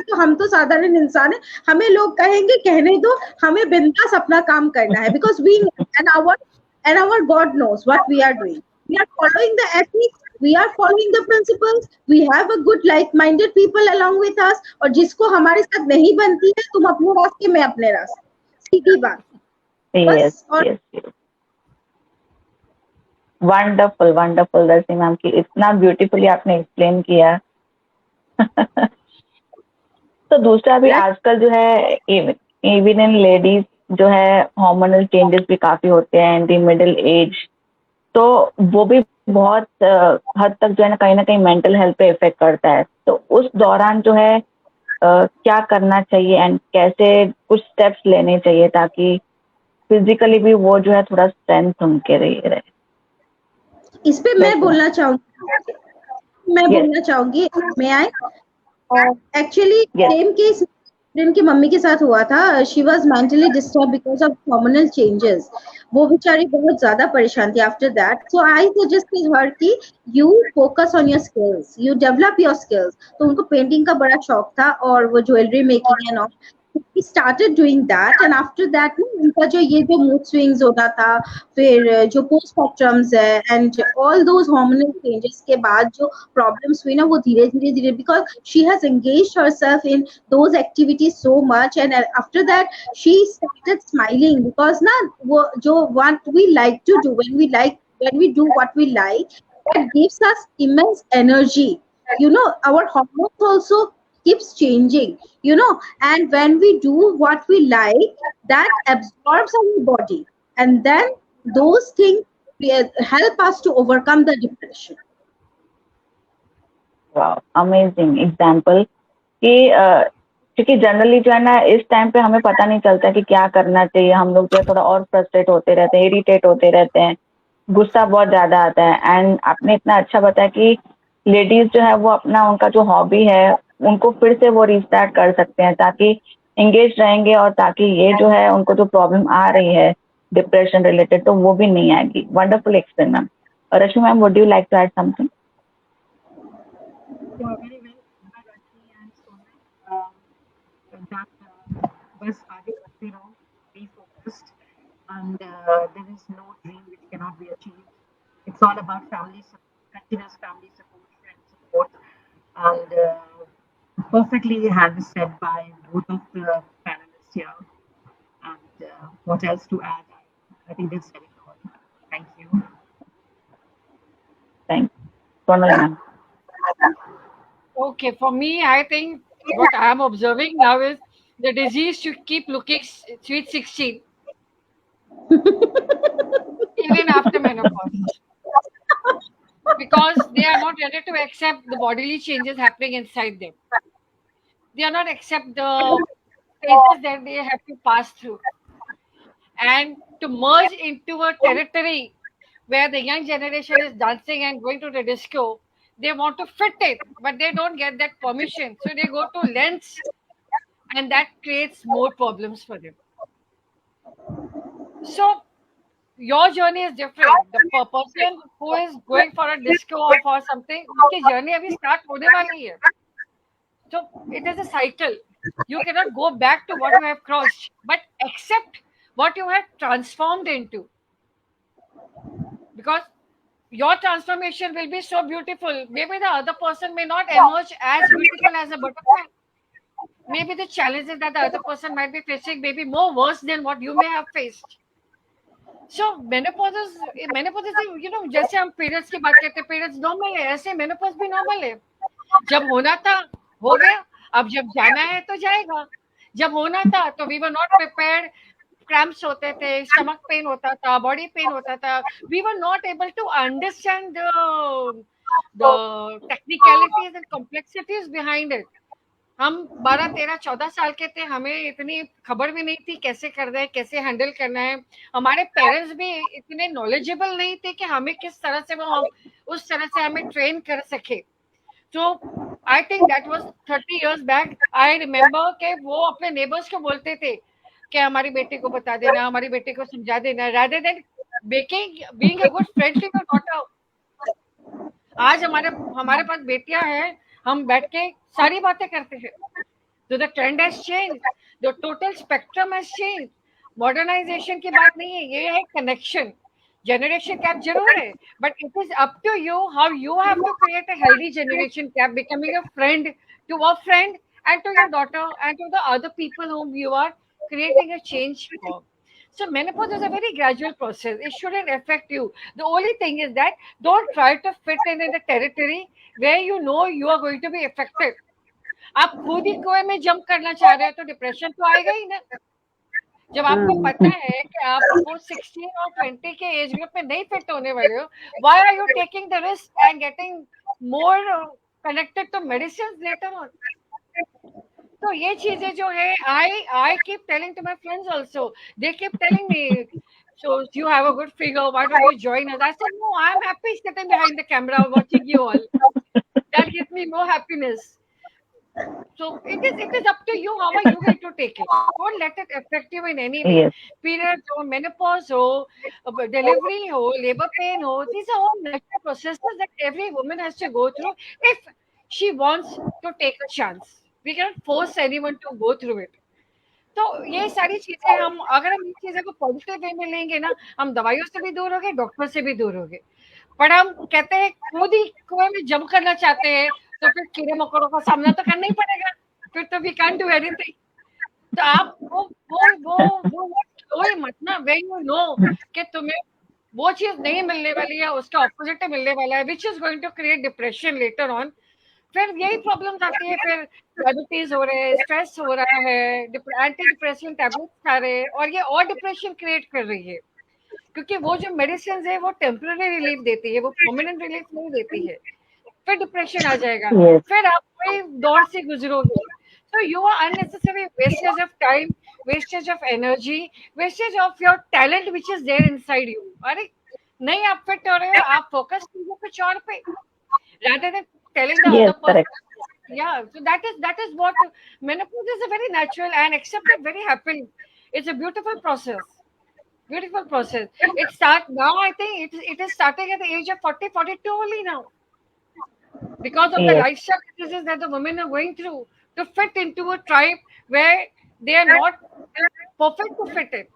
तो हम तो साधारण इंसान है, हमें लोग कहेंगे कहने दो, हमें बिंदास अपना काम करना है, because we and our God knows what we are doing. We are following the ethics, we are following the principles, we have a good like minded people along with us, और जिसको हमारे साथ नहीं बनती है, तुम अपने रास्ते में अपने रास्ते, सीधी बात। yes. वंडरफुल दर्शी मैम की इतना ब्यूटीफुली आपने एक्सप्लेन किया। तो दूसरा भी आजकल जो है इवन इन लेडीज जो है हार्मोनल चेंजेस भी काफी होते हैं इन दी मिडिल एज, तो वो भी बहुत हद तक जो है ना कहीं मेंटल हेल्थ पे इफेक्ट करता है। तो उस दौरान जो है क्या करना चाहिए एंड कैसे कुछ स्टेप्स लेने चाहिए ताकि फिजिकली भी वो जो है थोड़ा स्ट्रेंथ उनके रहे। इस पे मैं बोलना चाहूंगी मैं I actually Yes. Same case friend की मम्मी के साथ हुआ था. She was mentally disturb because of hormonal changes. वो बेचारी बहुत ज्यादा परेशान थी after that. So I suggested her कि you focus on your skills, you develop your skills. तो उनको पेंटिंग का बड़ा शौक था और वो jewellery making and all. he started doing that and after that ना उनका जो ये जो मूड स्विंग्स होता था, फिर जो पोस्टपार्टम्स है and all those hormonal changes के बाद जो प्रॉब्लम्स हुई ना वो धीरे धीरे because she has engaged herself in those activities so much and after that she started smiling because ना वो जो what we like to do when we do what we like, that gives us immense energy. You know, our hormones also keeps changing, you know, and when we do what we like, that absorbs our body, and then those things help us to overcome the depression. वाह, amazing example कि क्योंकि generally जो है ना इस time पे हमें पता नहीं चलता कि क्या करना चाहिए. हम लोग जो है थोड़ा और फ्रस्ट्रेट होते रहते हैं, इरिटेट होते रहते हैं, गुस्सा बहुत ज्यादा आता है. एंड आपने इतना अच्छा बताया कि लेडीज जो है वो अपना उनका जो हॉबी है उनको फिर से वो रिस्टार्ट कर सकते हैं ताकि एंगेज रहेंगे और ताकि ये जो है उनको जो प्रॉब्लम आ रही है डिप्रेशन रिलेटेड तो वो भी नहीं आएगी. Wonderful explain ma'am. Rashmi ma'am, would you like to add something? Yeah, very well, Rajni and Sonia. That बस आगे बढ़ते रहो, be focused, and there is no dream which cannot be achieved. It's all about family support, continuous family support, friend support, and perfectly had said by both of the panelists here. And what else to add? I think they've said it all. Thank you. Thank Sonal ma'am. Okay, for me, I think what I am observing now is the disease should keep looking sweet 16 even after menopause because they are not ready to accept the bodily changes happening inside them. They are not accept the phases that they have to pass through and to merge into a territory where the young generation is dancing and going to the disco. They want to fit it, but they don't get that permission. So they go to lengths, and that creates more problems for them. So your journey is different. The person who is going for a disco or for something, उसकी journey अभी start होने वाली है. So it is a cycle. You cannot go back to what you have crossed, but accept what you have transformed into. Because your transformation will be so beautiful. Maybe the other person may not emerge as beautiful as a butterfly. Maybe the challenges that the other person might be facing may be more worse than what you may have faced. So menopause is जैसे हम periods की बात करते हैं, periods normal है, ऐसे menopause भी normal है. जब होना था हो गया, अब जब जाना है तो जाएगा. जब होना था तो we were not prepared. Cramps होते थे, stomach pain होता था, body pain होता था. We were not able to understand the technicalities and complexities behind it. हम 12, 13, 14 साल के थे, हमें इतनी खबर भी नहीं थी कैसे करना है, कैसे हैंडल करना है. हमारे पेरेंट्स भी इतने नॉलेजेबल नहीं थे कि हमें किस तरह से हम उस तरह से हमें ट्रेन कर सके. तो I think that was 30 years back. I remember कि वो अपने नेबर्स को बोलते थे कि हमारी बेटी को बता देना, हमारी बेटी को समझा देना, rather than being a good friend to your daughter. आज हमारे पास बेटियां हैं, हम बैठ के सारी बातें करते हैं. तो the trend has change, the total spectrum has change. Modernisation की बात नहीं है, ये है कनेक्शन. जनरेशन गैप जरूर है, but it is up to you how you have to create a healthy generation gap, becoming a friend to a friend and to your daughter and to the other people whom you are creating a change for. So menopause is a very gradual process. It shouldn't affect you. The only thing is that don't try to fit in the territory where you know you are going to be affected. आप खुद ही कुएं में jump करना चाह रहे हो तो depression तो आएगा ही ना. जब आपको पता है कि आप वो 16 और 20 के एज ग्रुप में नहीं फिट होने वाले हो, why are you taking the risk and getting more connected to medicines later on? तो ये चीजें जो है, I keep telling to my friends also. They keep telling me, so you have a good figure. Why don't you join us? I said, no, I'm happy sitting behind the camera watching you all. That gives me more happiness. So it is up to you how are you going to take it. Don't let it affect you in any way. Yes. Period ho, menopause ho, delivery ho, labor pain ho. These are all natural processes that every woman has to go through if she wants to take a chance. We cannot force anyone to go through it. तो ये सारी चीजें हम अगर हम इस चीजें को पॉजिटिव वे में लेंगे ना, हम दवाइयों से भी दूर होंगे, डॉक्टर से भी दूर होंगे। पर हम कहते हैं खुद ही कुएं में जंप करना चाहते हैं, तो फिर कीड़े मकोड़ों का सामना तो करना ही पड़ेगा, फिर तो वी कैन डू एनीथिंग। तो आप वो मत ना, व्हेन यू नो कि तुम्हें वो चीज नहीं मिलने वाली है, उसका ऑपोजिट मिलने वाला है, which is going to create depression later on. फिर यही प्रॉब्लम आती है, फिर डायबिटीज हो रहे हैं, स्ट्रेस हो रहा है, एंटी डिप्रेशन टैबलेट्स खा रहे हैं, और ये और डिप्रेशन क्रिएट कर रही है, क्योंकि वो जो मेडिसिन है वो टेम्पररी रिलीफ देती है, वो परमानेंट रिलीफ नहीं देती है। फिर डिप्रेशन आ जाएगा, Yes. फिर आप कोई दौर से गुजरोगे। So you are unnecessary wastage of time, wastage of energy, wastage of your talent which is there inside you. अरे नहीं आप फिट हो रहे हो, आप फोकस कीजिए कुछ और पे, rather than telling the Yes, other person. correct. Yeah, so that is what menopause is, a very natural and accepted very happily. It's a beautiful process. Beautiful process. It start now. I think it is starting at the age of 40, 42 only now, because of the Yes. lifestyle diseases that the women are going through to fit into a tribe where they are not perfect to fit in.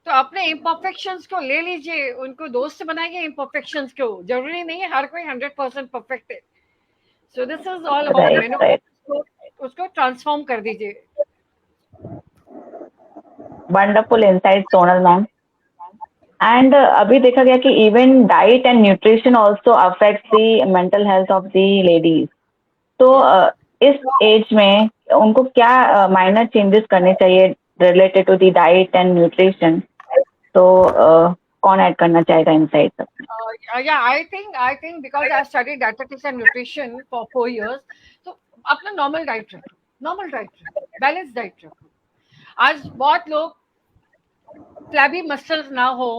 तो अपने imperfections को ले लीजिए, उनको दोस्त बनाइए imperfections को, जरूरी नहीं है हर कोई 100% परफेक्ट है। So this is all about Right, menopause. right. उसको ट्रांसफॉर्म कर दीजिए। Wonderful insight, Sonal ma'am. And अभी देखा गया कि even diet and nutrition also affects the mental health of the ladies. तो इस एज में उनको क्या माइनर चेंजेस करने चाहिए related to the diet and nutrition? तो कौन ऐड करना चाहेगा इनसाइट्स अपने? Yeah, I think because I studied dietetics and nutrition for 4 years, तो अपना नॉर्मल डाइट रखो, नॉर्मल डाइट रखो, बैलेंस डाइट रखो। आज बहुत लोग फ्लैबी मसल्स ना हो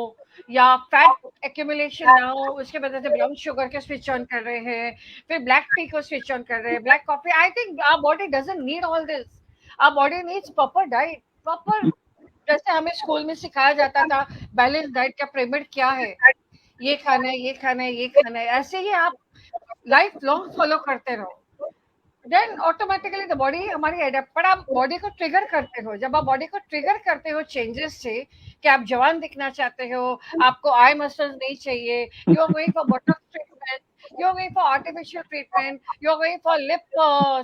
या फैट एक्यूमुलेशन ना हो, उसके वजह से ब्राउन शुगर के स्विच ऑन कर रहे हैं, फिर ब्लैक टी को स्विच ऑन कर रहे हैं, black coffee. I think our body doesn't need all this. Our body needs proper diet, proper, जैसे हमें स्कूल में सिखाया जाता था बैलेंस डाइट का पिरामिड क्या है, ये खाना है, ये खाना है, ये खाना है, ऐसे ही आप लाइफ लॉन्ग फॉलो करते रहो, देन ऑटोमेटिकली द बॉडी हमारी एडेप्ट। पर आप बॉडी को ट्रिगर करते हो, जब आप बॉडी को ट्रिगर करते हो चेंजेस से, कि आप जवान दिखना चाहते हो, आपको आई मसल्स नहीं चाहिए, you are going for botox treatment, you are going for artificial treatment, you are going for lip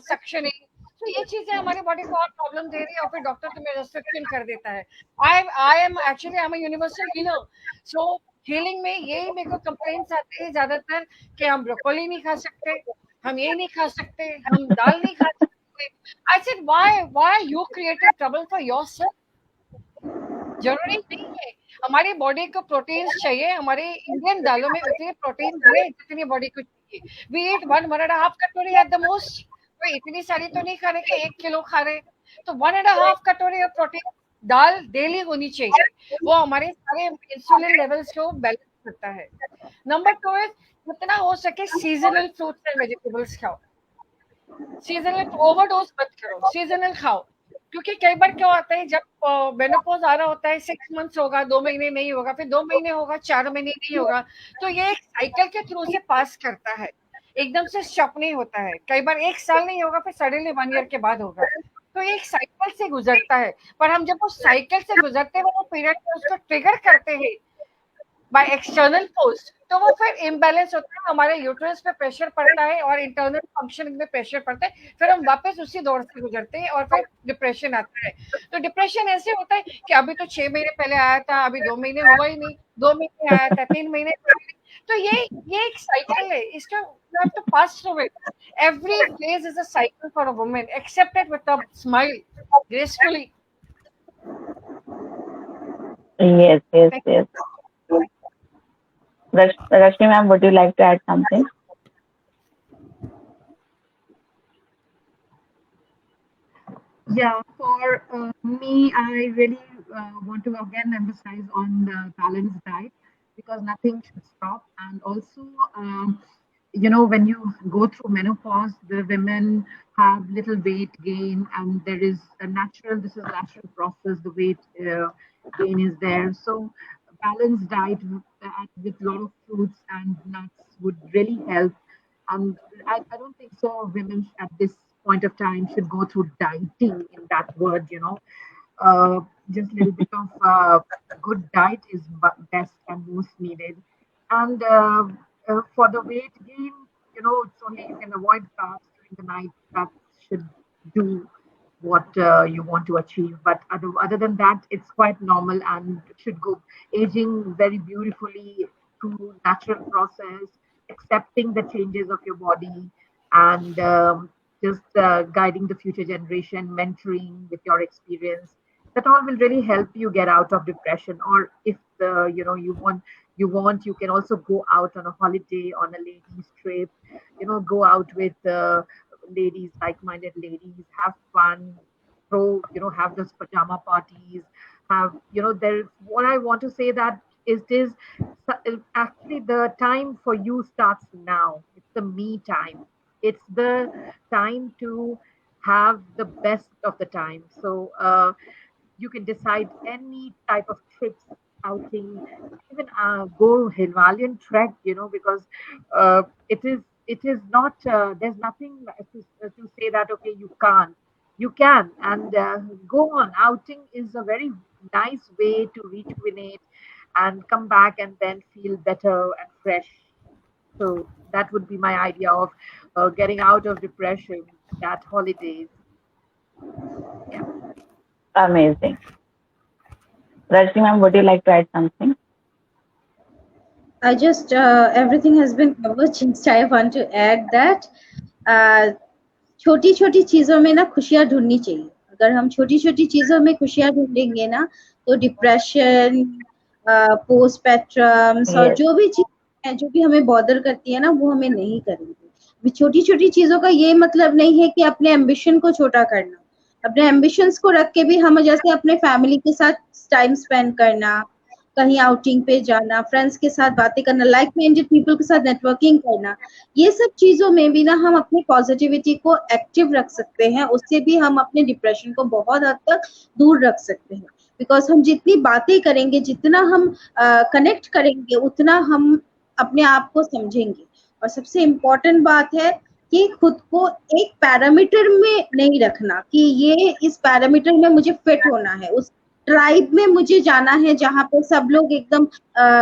suctioning, तो ये चीजें हमारी बॉडी को और प्रॉब्लम दे रही है, और फिर डॉक्टर तुम्हें रेस्ट्रिक्शन कर देता है। I am universal healer, so healing में यही मेरे को कंप्लेंट्स आते हैं ज्यादातर, कि हम ब्रोकोली नहीं खा सकते, हम ये नहीं खा सकते, हम दाल नहीं खा सकते। I said why you created trouble for yourself? जरूरी नहीं है, हमारी बॉडी को प्रोटीन्स चाहिए, हमारे इंडियन दालों में उतने प्रोटीन है जितनी बॉडी को चाहिए। वी ईट 1.5 कटोरी एट द मोस्ट, कोई इतनी सारी तो नहीं खा रहे कि 1 किलो खा रहे, तो 1.5 कटोरी ऑफ प्रोटीन दाल डेली होनी चाहिए, वो हमारे सारे इंसुलिन लेवल्स को बैलेंस करता है। नंबर 2 इज जितना हो सके सीजनल फ्रूट्स एंड वेजिटेबल्स खाओ, सीजनल ओवरडोज मत करो, सीजनल खाओ, क्योंकि कई बार क्या होता है, जब मेनोपॉज आ रहा होता है 6 मंथ्स होगा, 2 महीने नहीं होगा, फिर 2 महीने होगा, 4 महीने नहीं होगा, तो ये एक साइकिल के थ्रू से पास करता है, एकदम से स्टॉप नहीं होता है। कई बार 1 साल नहीं होगा, फिर सडनली 1 ईयर के बाद होगा, तो एक साइकिल से गुजरता है। पर हम जब वो साइकिल से गुजरते हैं, वो पीरियड में उसको ट्रिगर करते हैं बाय एक्सटर्नल फोर्स, तो वो फिर इम्बैलेंस होता है, हमारे यूट्रस पे प्रेशर पड़ता है और इंटरनल फंक्शनिंग में प्रेशर पड़ता है, फिर हम वापस उसी दौर से गुजरते हैं और फिर डिप्रेशन आता है। तो डिप्रेशन ऐसे होता है कि अभी तो 6 महीने पहले आया था, अभी 2 महीने हुआ ही नहीं, 2 महीने आया था, 3 महीने हुआ ही नहीं। तो ये एक साइकिल है, इसका you have to pass through it. Every phase is a cycle for a woman. Accept it with a smile, gracefully. Yes. Rashmi ma'am, would you like to add something? Yeah, for me, I really want to again emphasize on the balanced diet because nothing should stop. And also, when you go through menopause, the women have little weight gain, and there is a natural, this is a natural process, the weight gain is there. So, balanced diet with a lot of fruits and nuts would really help. And I don't think so. Women at this point of time should go through dieting in that word. Uh, just a little bit of good diet is best and most needed. And for the weight gain, it's only you can avoid carbs during the night. That should do what you want to achieve. But other than that, it's quite normal and should go aging very beautifully through natural process, accepting the changes of your body, and just guiding the future generation, mentoring with your experience. That all will really help you get out of depression. Or if you can also go out on a holiday on a ladies trip. Go out with ladies, like-minded ladies, have fun, have those pajama parties, there. What I want to say that is actually the time for you starts now. It's the me time. It's the time to have the best of the time. So you can decide any type of trips, outing, even go Himalayan trek, because it is not, there's nothing to say that, okay, you can't. You can, and go on. Outing is a very nice way to rejuvenate and come back and then feel better and fresh. So that would be my idea of getting out of depression, that holidays. Yeah. Amazing. Rajni ma'am, would you like to add something? I just everything has been covered. Just I want to add that छोटी छोटी चीजों में ना खुशियां ढूंढनी चाहिए. अगर हम छोटी छोटी चीजों में खुशियां ढूंढेंगे ना तो डिप्रेशन, पोस्टपेट्रम्स और Yes. जो भी चीज है जो भी हमें बॉदर करती है ना वो हमें नहीं करेंगे. छोटी छोटी चीजों का ये मतलब नहीं है कि अपने एम्बिशन को छोटा करना. अपने एम्बिशंस को रख के भी हम जैसे अपने फैमिली के साथ टाइम स्पेंड करना, कहीं आउटिंग पे जाना, फ्रेंड्स के साथ बातें करना, लाइक माइंडेड पीपल के साथ नेटवर्किंग करना, ये सब चीजों में भी ना हम अपनी पॉजिटिविटी को एक्टिव रख सकते हैं. उससे भी हम अपने डिप्रेशन को बहुत हद तक दूर रख सकते हैं. बिकॉज हम जितनी बातें करेंगे, जितना हम कनेक्ट करेंगे, उतना हम अपने आप को समझेंगे. और सबसे इम्पोर्टेंट बात है कि खुद को एक पैरामीटर में नहीं रखना कि ये इस पैरामीटर में मुझे फिट होना है, उस ट्राइब में मुझे जाना है जहाँ पे सब लोग एकदम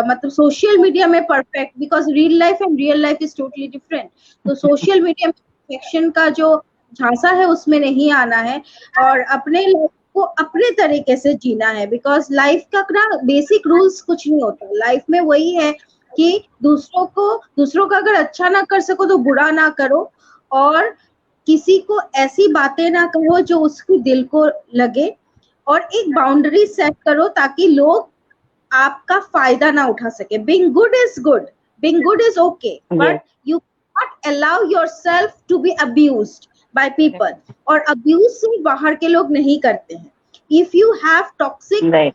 मतलब सोशल मीडिया में perfect, because real life is totally different. तो सोशल मीडिया में परफेक्शन का जो झांसा है उसमें नहीं आना है और अपने लाइफ को अपने तरीके से जीना है. बिकॉज लाइफ का ना बेसिक रूल्स कुछ नहीं होता. लाइफ में वही है कि दूसरों का अगर अच्छा ना कर सको तो बुरा ना करो, और किसी को ऐसी बातें ना कहो जो उसके दिल को लगे, और एक बाउंड्री सेट करो ताकि लोग आपका फायदा ना उठा सके. Being good is good, being good is okay, but Yes. You not allow yourself to be abused by people. और अब्यूज से बाहर के लोग नहीं करते हैं. If you have toxic Right.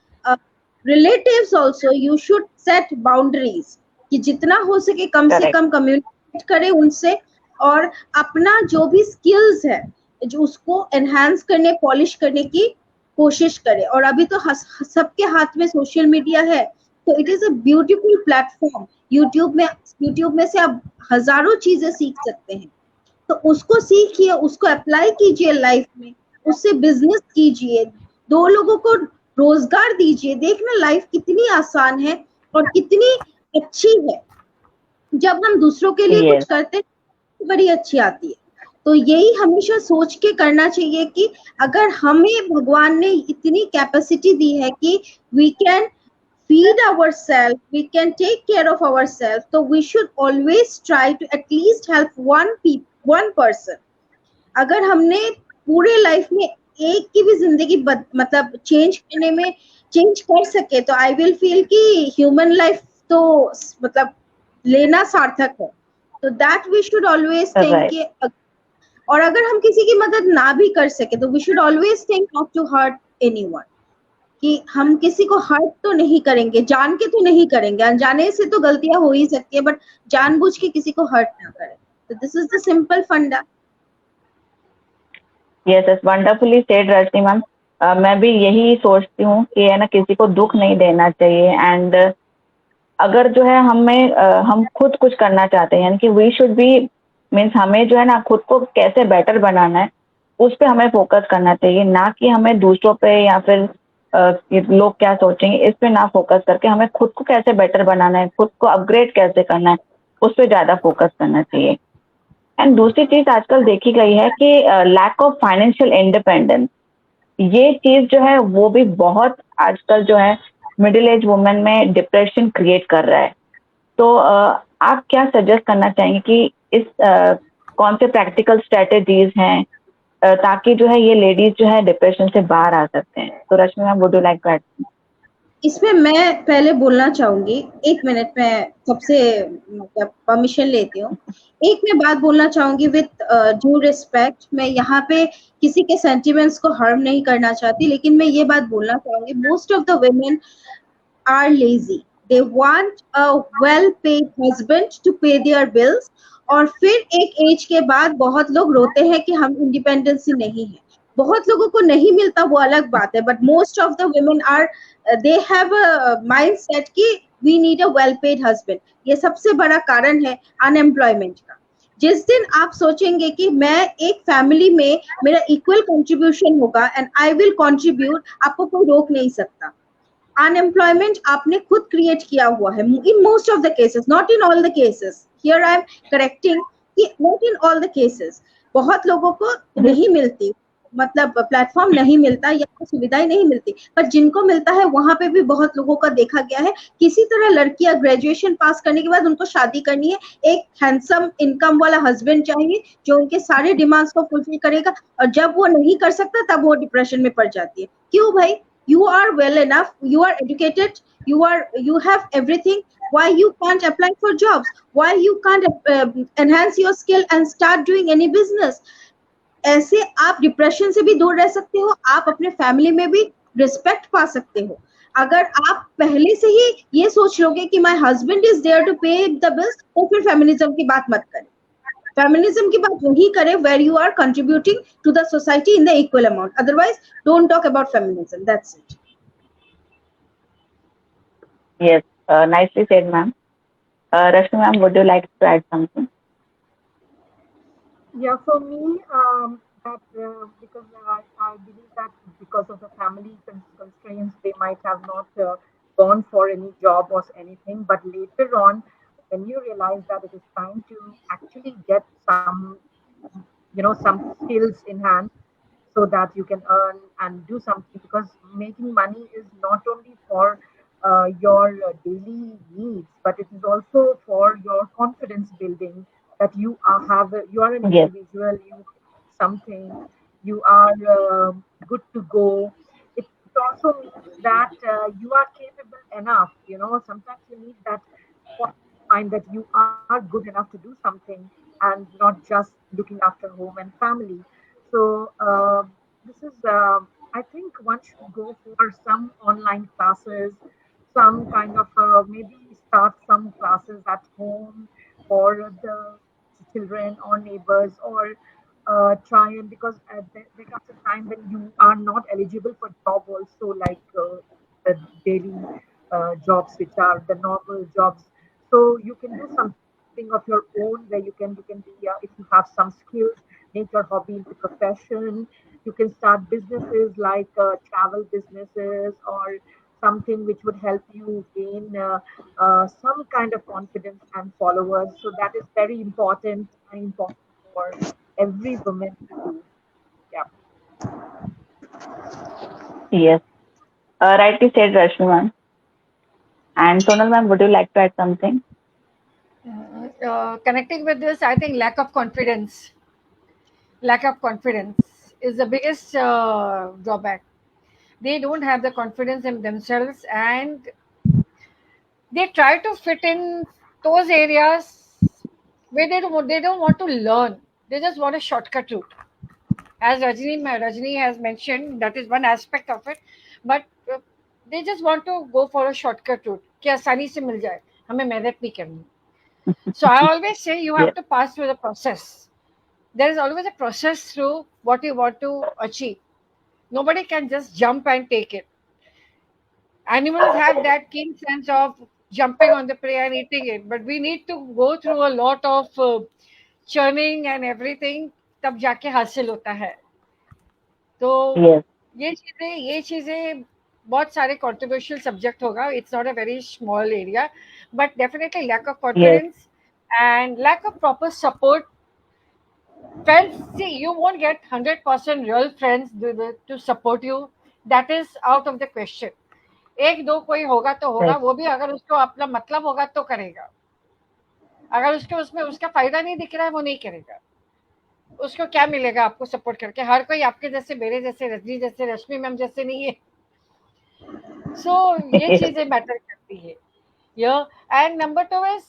Relatives also, you should set boundaries कि जितना हो सके कम से Correct. कम कम्युनिकेट करें उनसे, और अपना जो भी स्किल्स है जो उसको एनहांस करने, पॉलिश करने की कोशिश करें. और अभी तो सबके हाथ में सोशल मीडिया है, तो it is a beautiful platform. YouTube में से आप हजारों चीजें सीख सकते हैं. तो उसको सीखिए, उसको अप्लाई कीजिए लाइफ में, उससे बिजनेस कीजिए, दो लोगों को रोजगार दीजिए. देखना लाइफ कितनी आसान है और कितनी अच्छी है. जब हम दूसरों के लिए कुछ Yes. करते हैं बड़ी अच्छी आती है. तो यही हमेशा सोच के करना चाहिए कि अगर हमें भगवान ने इतनी कैपेसिटी दी है कि we can feed ourselves, we can take care of ourselves, so we should always try to at least help one person. अगर हमने पूरे लाइफ में एक की भी जिंदगी मतलब चेंज कर सके तो आई विल फील कि ह्यूमन लाइफ तो मतलब लेना सार्थक है. तो that we should always think Right. कि और अगर हम किसी की मदद ना भी कर सके तो we should always think not to hurt anyone, कि हम किसी को हर्ट तो नहीं करेंगे, जान के तो नहीं करेंगे, अनजाने से तो गलतियां हो ही सकती है, बट जानबूझ के किसी को हर्ट ना करें. तो दिस इज द सिंपल फंडा. यस यस, वंडरफुली सेड रश्मि मैम. मैं भी यही सोचती हूँ कि है ना, किसी को दुख नहीं देना चाहिए. एंड अगर जो है हम खुद कुछ करना चाहते हैं, यानी कि वी शुड बी, मीन्स हमें जो है ना खुद को कैसे बेटर बनाना है, उस पे हमें फोकस करना चाहिए, ना कि हमें दूसरों पे या फिर कि लोग क्या सोचेंगे इस पे ना फोकस करके हमें खुद को कैसे बेटर बनाना है, खुद को अपग्रेड कैसे करना है, उस पे ज्यादा फोकस करना चाहिए. एंड दूसरी चीज आजकल देखी गई है कि लैक ऑफ फाइनेंशियल इंडिपेंडेंस, ये चीज जो है वो भी बहुत आजकल जो है मिडिल एज वुमेन में डिप्रेशन क्रिएट कर रहा है. तो आप क्या सजेस्ट करना चाहेंगे कि इस कौन से प्रैक्टिकल स्ट्रेटेजीज हैं ताकि जो है ये लेडीज जो है डिप्रेशन से बाहर आ सकते हैं? तो Rashmi ma'am, would you like to add? इसमें मैं पहले बोलना चाहूंगी, 1 मिनट में सबसे मतलब परमिशन लेती हूँ. एक मैं बात बोलना चाहूंगी विथ ड्यू रिस्पेक्ट. मैं यहाँ पे किसी के सेंटिमेंट्स को हार्म नहीं करना चाहती, लेकिन मैं ये बात बोलना चाहूंगी, most of the women are lazy. They want a well paid husband to pay their bills. और फिर एक एज के बाद बहुत लोग रोते हैं कि हम इंडिपेंडेंसी नहीं है. बहुत लोगों को नहीं मिलता वो अलग बात है, but most of the women are, they have a mindset कि we need a well paid husband. ये सबसे बड़ा कारण है अनएम्प्लॉयमेंट का. जिस दिन आप सोचेंगे कि मैं एक फैमिली में मेरा इक्वल कंट्रीब्यूशन होगा एंड आई विल कंट्रीब्यूट, आपको कोई रोक नहीं सकता. अनएम्प्लॉयमेंट आपने खुद क्रिएट किया हुआ है in most of the cases, not in all the cases. Here I am correcting कि not in all the cases. बहुत लोगों को नहीं मिलती, मतलब प्लेटफॉर्म नहीं मिलता या सुविधाएं नहीं मिलती, पर जिनको मिलता है वहां पे भी बहुत लोगों का देखा गया है. किसी तरह लड़कियां ग्रेजुएशन पास करने के बाद उनको शादी करनी है, एक हैंडसम इनकम वाला हस्बैंड चाहिए जो उनके सारे डिमांड्स को फुलफिल करेगा, और जब वो नहीं कर सकता तब वो डिप्रेशन में पड़ जाती है. क्यों भाई? You are well enough, you are educated, you have everything. Why you can't apply for jobs? Why you can't enhance your skill and start doing any business? ऐसे आप डिप्रेशन से भी दूर रह सकते हो, आप अपने फैमिली में भी रिस्पेक्ट पा सकते हो. अगर आप पहले से ही ये सोच लोगे कि my husband is there to pay the bills, तो फिर फेमिनिज्म की बात मत करें. फेमिनिज्म की बात वही करें where you are contributing to the society in the equal amount. Otherwise don't talk about feminism. That's it. Yes, nicely said, ma'am. Rashmi ma'am, would you like to add something? Yeah, for me, that because I believe that because of the family constraints, they might have not gone for any job or anything. But later on, when you realize that it is time to actually get some, some skills in hand, so that you can earn and do something. Because making money is not only for your daily needs, but it is also for your confidence building, that you are an Yes, individual, you something, you are good to go. It also means that you are capable enough. Sometimes you need that point of time that you are good enough to do something and not just looking after home and family. So this is, I think one should go for some online classes, some kind of maybe start some classes at home for the children or neighbors, or try, and because there comes a time when you are not eligible for job also, like the daily jobs which are the normal jobs. So you can do something of your own where you can be, if you have some skills, make your hobby into profession. You can start businesses like travel businesses, or something which would help you gain some kind of confidence and followers. So that is very important for every woman to do. Yeah. yes. Rightly said, Rashmi ma'am. And Sonal ma'am, would you like to add something? Connecting with this, I think lack of confidence is the biggest drawback. They don't have the confidence in themselves, and they try to fit in those areas where they don't want to learn. They just want a shortcut route. As Rajni has mentioned, that is one aspect of it. But they just want to go for a shortcut route कि आसानी से मिल जाए, हमें मेहनत नहीं करनी. So I always say you have Yes. to pass through the process. There is always a process through what you want to achieve. Nobody can just jump and take it. Animals have that keen sense of jumping on the prey and eating it, but we need to go through a lot of churning and everything, तब जाके हासिल होता है. तो Yes. ये चीजें बहुत सारे controversial subject होगा. It's not a very small area, but definitely lack of Yes. confidence and lack of proper support. Friends, see, you won't get 100% real friends to support you. That is out of the question. एक दो कोई होगा तो होगा, Right. वो भी अगर उसको अपना मतलब होगा तो करेगा. अगर उसको उसमें उसका फायदा नहीं दिख रहा है, वो नहीं करेगा. उसको क्या मिलेगा आपको सपोर्ट करके? हर कोई आपके जैसे, मेरे जैसे, रजनी जैसे, रश्मि मैम जैसे नहीं है. सो ये Yes. चीजें मैटर करती है. And number 2 is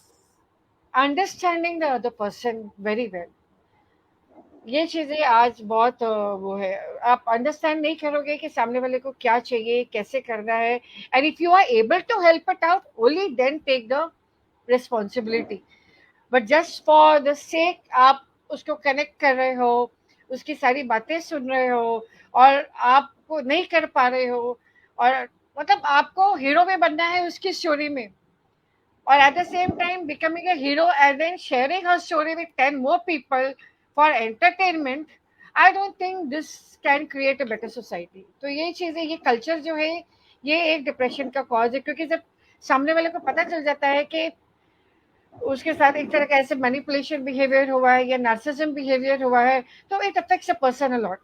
understanding the other person very well. ये चीजें आज बहुत वो है. आप अंडरस्टैंड नहीं करोगे कि सामने वाले को क्या चाहिए, कैसे करना है. And if you are able to help it out, only then take the responsibility. But just for the sake आप उसको कनेक्ट कर रहे हो, उसकी सारी बातें सुन रहे हो और आपको नहीं कर पा रहे हो, और मतलब आपको हीरो में बनना है उसकी स्टोरी में, or at the same time becoming a hero and then sharing her story with 10 more people for entertainment, I don't think this can create a better society. तो ये चीजें, ये कल्चर जो है, ये एक डिप्रेशन का कॉज है. क्योंकि जब सामने वाले को पता चल जाता है कि उसके साथ एक तरह का ऐसे मैनिपुलेशन बिहेवियर हुआ है या नार्सिसिज्म बिहेवियर हुआ है, तो it affects a person a lot.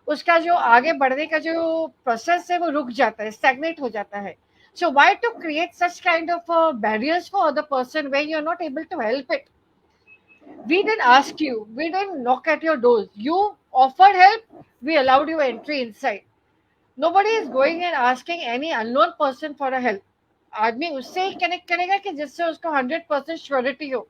उसका जो आगे बढ़ने का जो प्रोसेस है वो रुक जाता है, स्टैग्नेट हो जाता है. So why to create such kind of barriers for other person where you're not able to help it? We didn't ask you, we didn't knock at your doors. You offered help, we allowed you entry inside. Nobody is going and asking any unknown person for a help. आदमी उससे ही connect करेगा कि जिससे उसको 100% surety हो.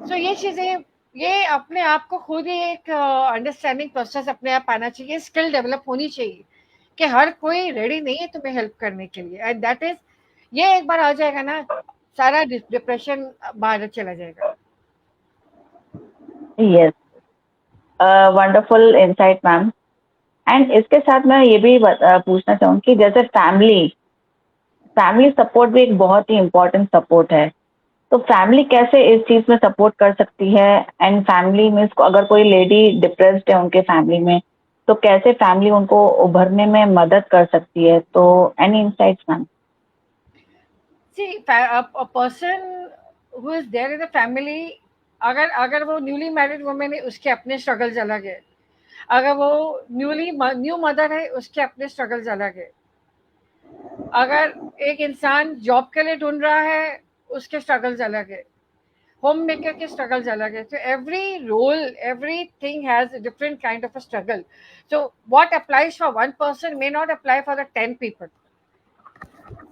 सो ये चीजें, ये अपने आप को खुद ही एक अंडरस्टैंडिंग प्रोसेस अपने आप आना चाहिए, स्किल डेवलप होनी चाहिए कि हर कोई रेडी नहीं है तुम्हें हेल्प करने के लिए. एंड दैट इज, ये एक बार आ जाएगा ना, सारा डिप्रेशन बाहर चला जाएगा. Yes. Wonderful insight ma'am. And इसके साथ मैं ये भी पूछना चाहूंगी कि जैसे फैमिली फैमिली सपोर्ट भी एक बहुत ही इम्पोर्टेंट सपोर्ट है. तो फैमिली कैसे इस चीज में सपोर्ट कर सकती है? एंड फैमिली में अगर कोई लेडी डिप्रेस्ड है उनके फैमिली में, तो कैसे फैमिली उनको उभरने में मदद कर सकती है? तो any insights ma'am? See, a person who is there in the family, अगर अगर वो न्यूली मैरिड वुमेन है, उसके अपने स्ट्रगल्स अलग है. अगर वो न्यू मदर है, उसके अपने स्ट्रगल्स अलग है. अगर एक इंसान जॉब के लिए ढूंढ रहा है, उसके स्ट्रगल्स अलग है. होम मेकर के स्ट्रगल्स अलग है. तो every role, everything has a different kind of a struggle. So what applies for one person may not apply for the 10 people.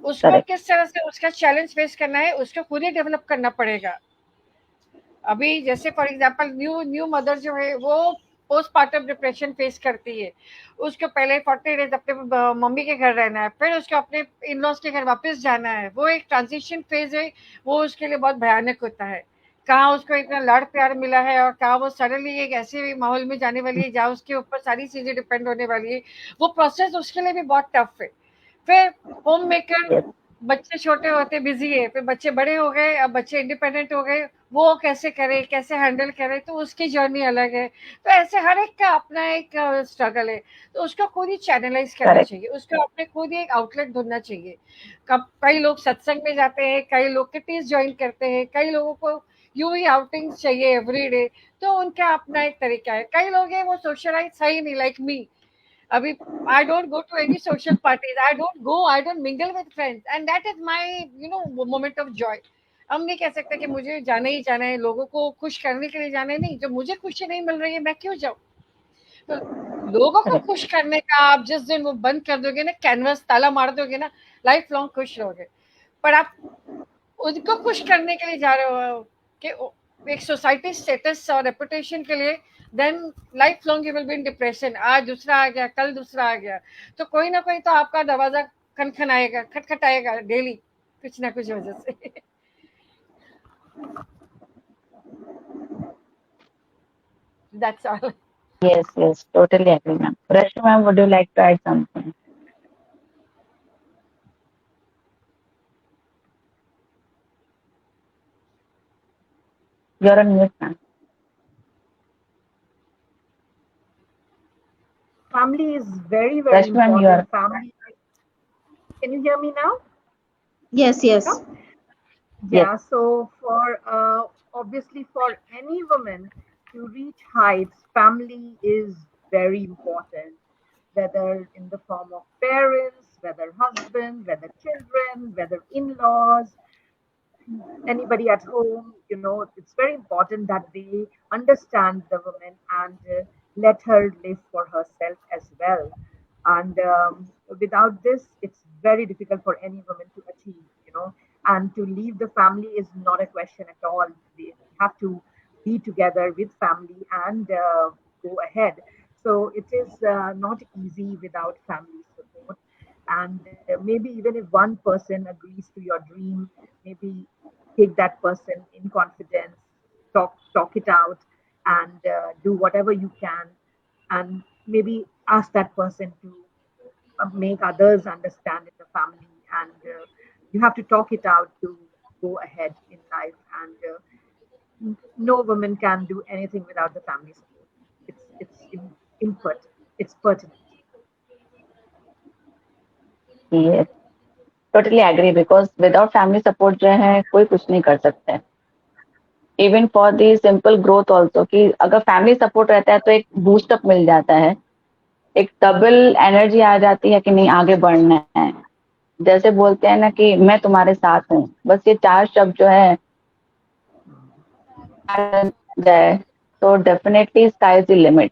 उसको करेक्ट. किस तरह से उसका चैलेंज फेस करना है, उसको खुद ही डेवलप करना पड़ेगा. अभी जैसे फॉर एग्जांपल न्यू मदर जो है, वो पोस्टमार्टम डिप्रेशन फेस करती है. उसको पहले 40 डेज अपने मम्मी के घर रहना है, फिर उसको अपने इन लॉज के घर वापस जाना है. वो एक ट्रांजिशन फेज है, वो उसके लिए बहुत भयानक होता है. कहाँ उसको इतना लाड़ प्यार मिला है और कहाँ वो सडनली एक ऐसे माहौल में जाने वाली है जहाँ उसके ऊपर सारी चीजें डिपेंड होने वाली है. वो प्रोसेस उसके लिए भी बहुत टफ है. फिर होम मेकर, बच्चे छोटे होते बिजी है, फिर बच्चे बड़े हो गए, अब बच्चे इंडिपेंडेंट हो गए, वो कैसे करे, कैसे हैंडल करे, तो उसकी जर्नी अलग है. तो ऐसे हर एक का अपना एक स्ट्रगल है. तो उसको खुद ही चैनलाइज करना करेक्ट. चाहिए, उसको अपने खुद ही एक आउटलेट ढूंढना चाहिए. कई लोग सत्संग में जाते हैं, कई लोग किटीज ज्वाइन करते हैं, कई लोगों को यू ही आउटिंग चाहिए एवरी डे. तो उनका अपना एक तरीका है. कई लोग हैं वो सोशलाइज है ही नहीं, लाइक मी. अभी I don't go to any social parties. I don't mingle with friends, and that is my moment of joy. हम नहीं कह सकते कि मुझे जाना ही जाना है, लोगों को खुश करने के लिए जाना है. नहीं, जब मुझे खुशी नहीं मिल रही है, मैं क्यों जाऊँ? तो लोगों को खुश करने का आप जिस दिन वो बंद कर दोगे ना, कैनवस ताला मार दोगे ना, लाइफ लॉन्ग खुश रहोगे. पर आप उनको खुश करने के लिए जा रहे हो कि एक सोसाइटी स्टेटस और रेपुटेशन के लिए, then life long you will be in depression. आज दूसरा आ गया, कल दूसरा आ गया, तो कोई ना कोई तो आपका दरवाजा खटखटाएगा, खटखटाएगा डेली, कुछ ना कुछ वजह से। That's all. Yes, totally agree, ma'am. Rashmi ma'am, would you like to add something? You're on mute, ma'am. Family is very, very Rashmi ma'am, you important. are. Family. Can you hear me now? Yes. Yes. Yeah. So obviously for any woman to reach heights, family is very important. Whether in the form of parents, whether husband, whether children, whether in-laws, anybody at home, it's very important that they understand the woman and let her live for herself as well. And without this, it's very difficult for any woman to achieve. And to leave the family is not a question at all. They have to be together with family and go ahead. So it is not easy without family support. And maybe even if one person agrees to your dream, maybe take that person in confidence, talk it out, and do whatever you can, and maybe ask that person to make others understand in the family, and you have to talk it out to go ahead in life. And no woman can do anything without the family support. Input. It's pertinent. Yes, totally agree, because without family support जो है कोई कुछ नहीं कर सकता है. Even for the simple growth also, कि अगर फैमिली सपोर्ट रहता है तो एक बूस्टअप मिल जाता है, एक डबल एनर्जी आ जाती है कि नहीं आगे बढ़ना है. जैसे बोलते हैं ना कि मैं तुम्हारे साथ हूँ, बस ये 4 शब्द जो है जाए तो definitely sky is the limit.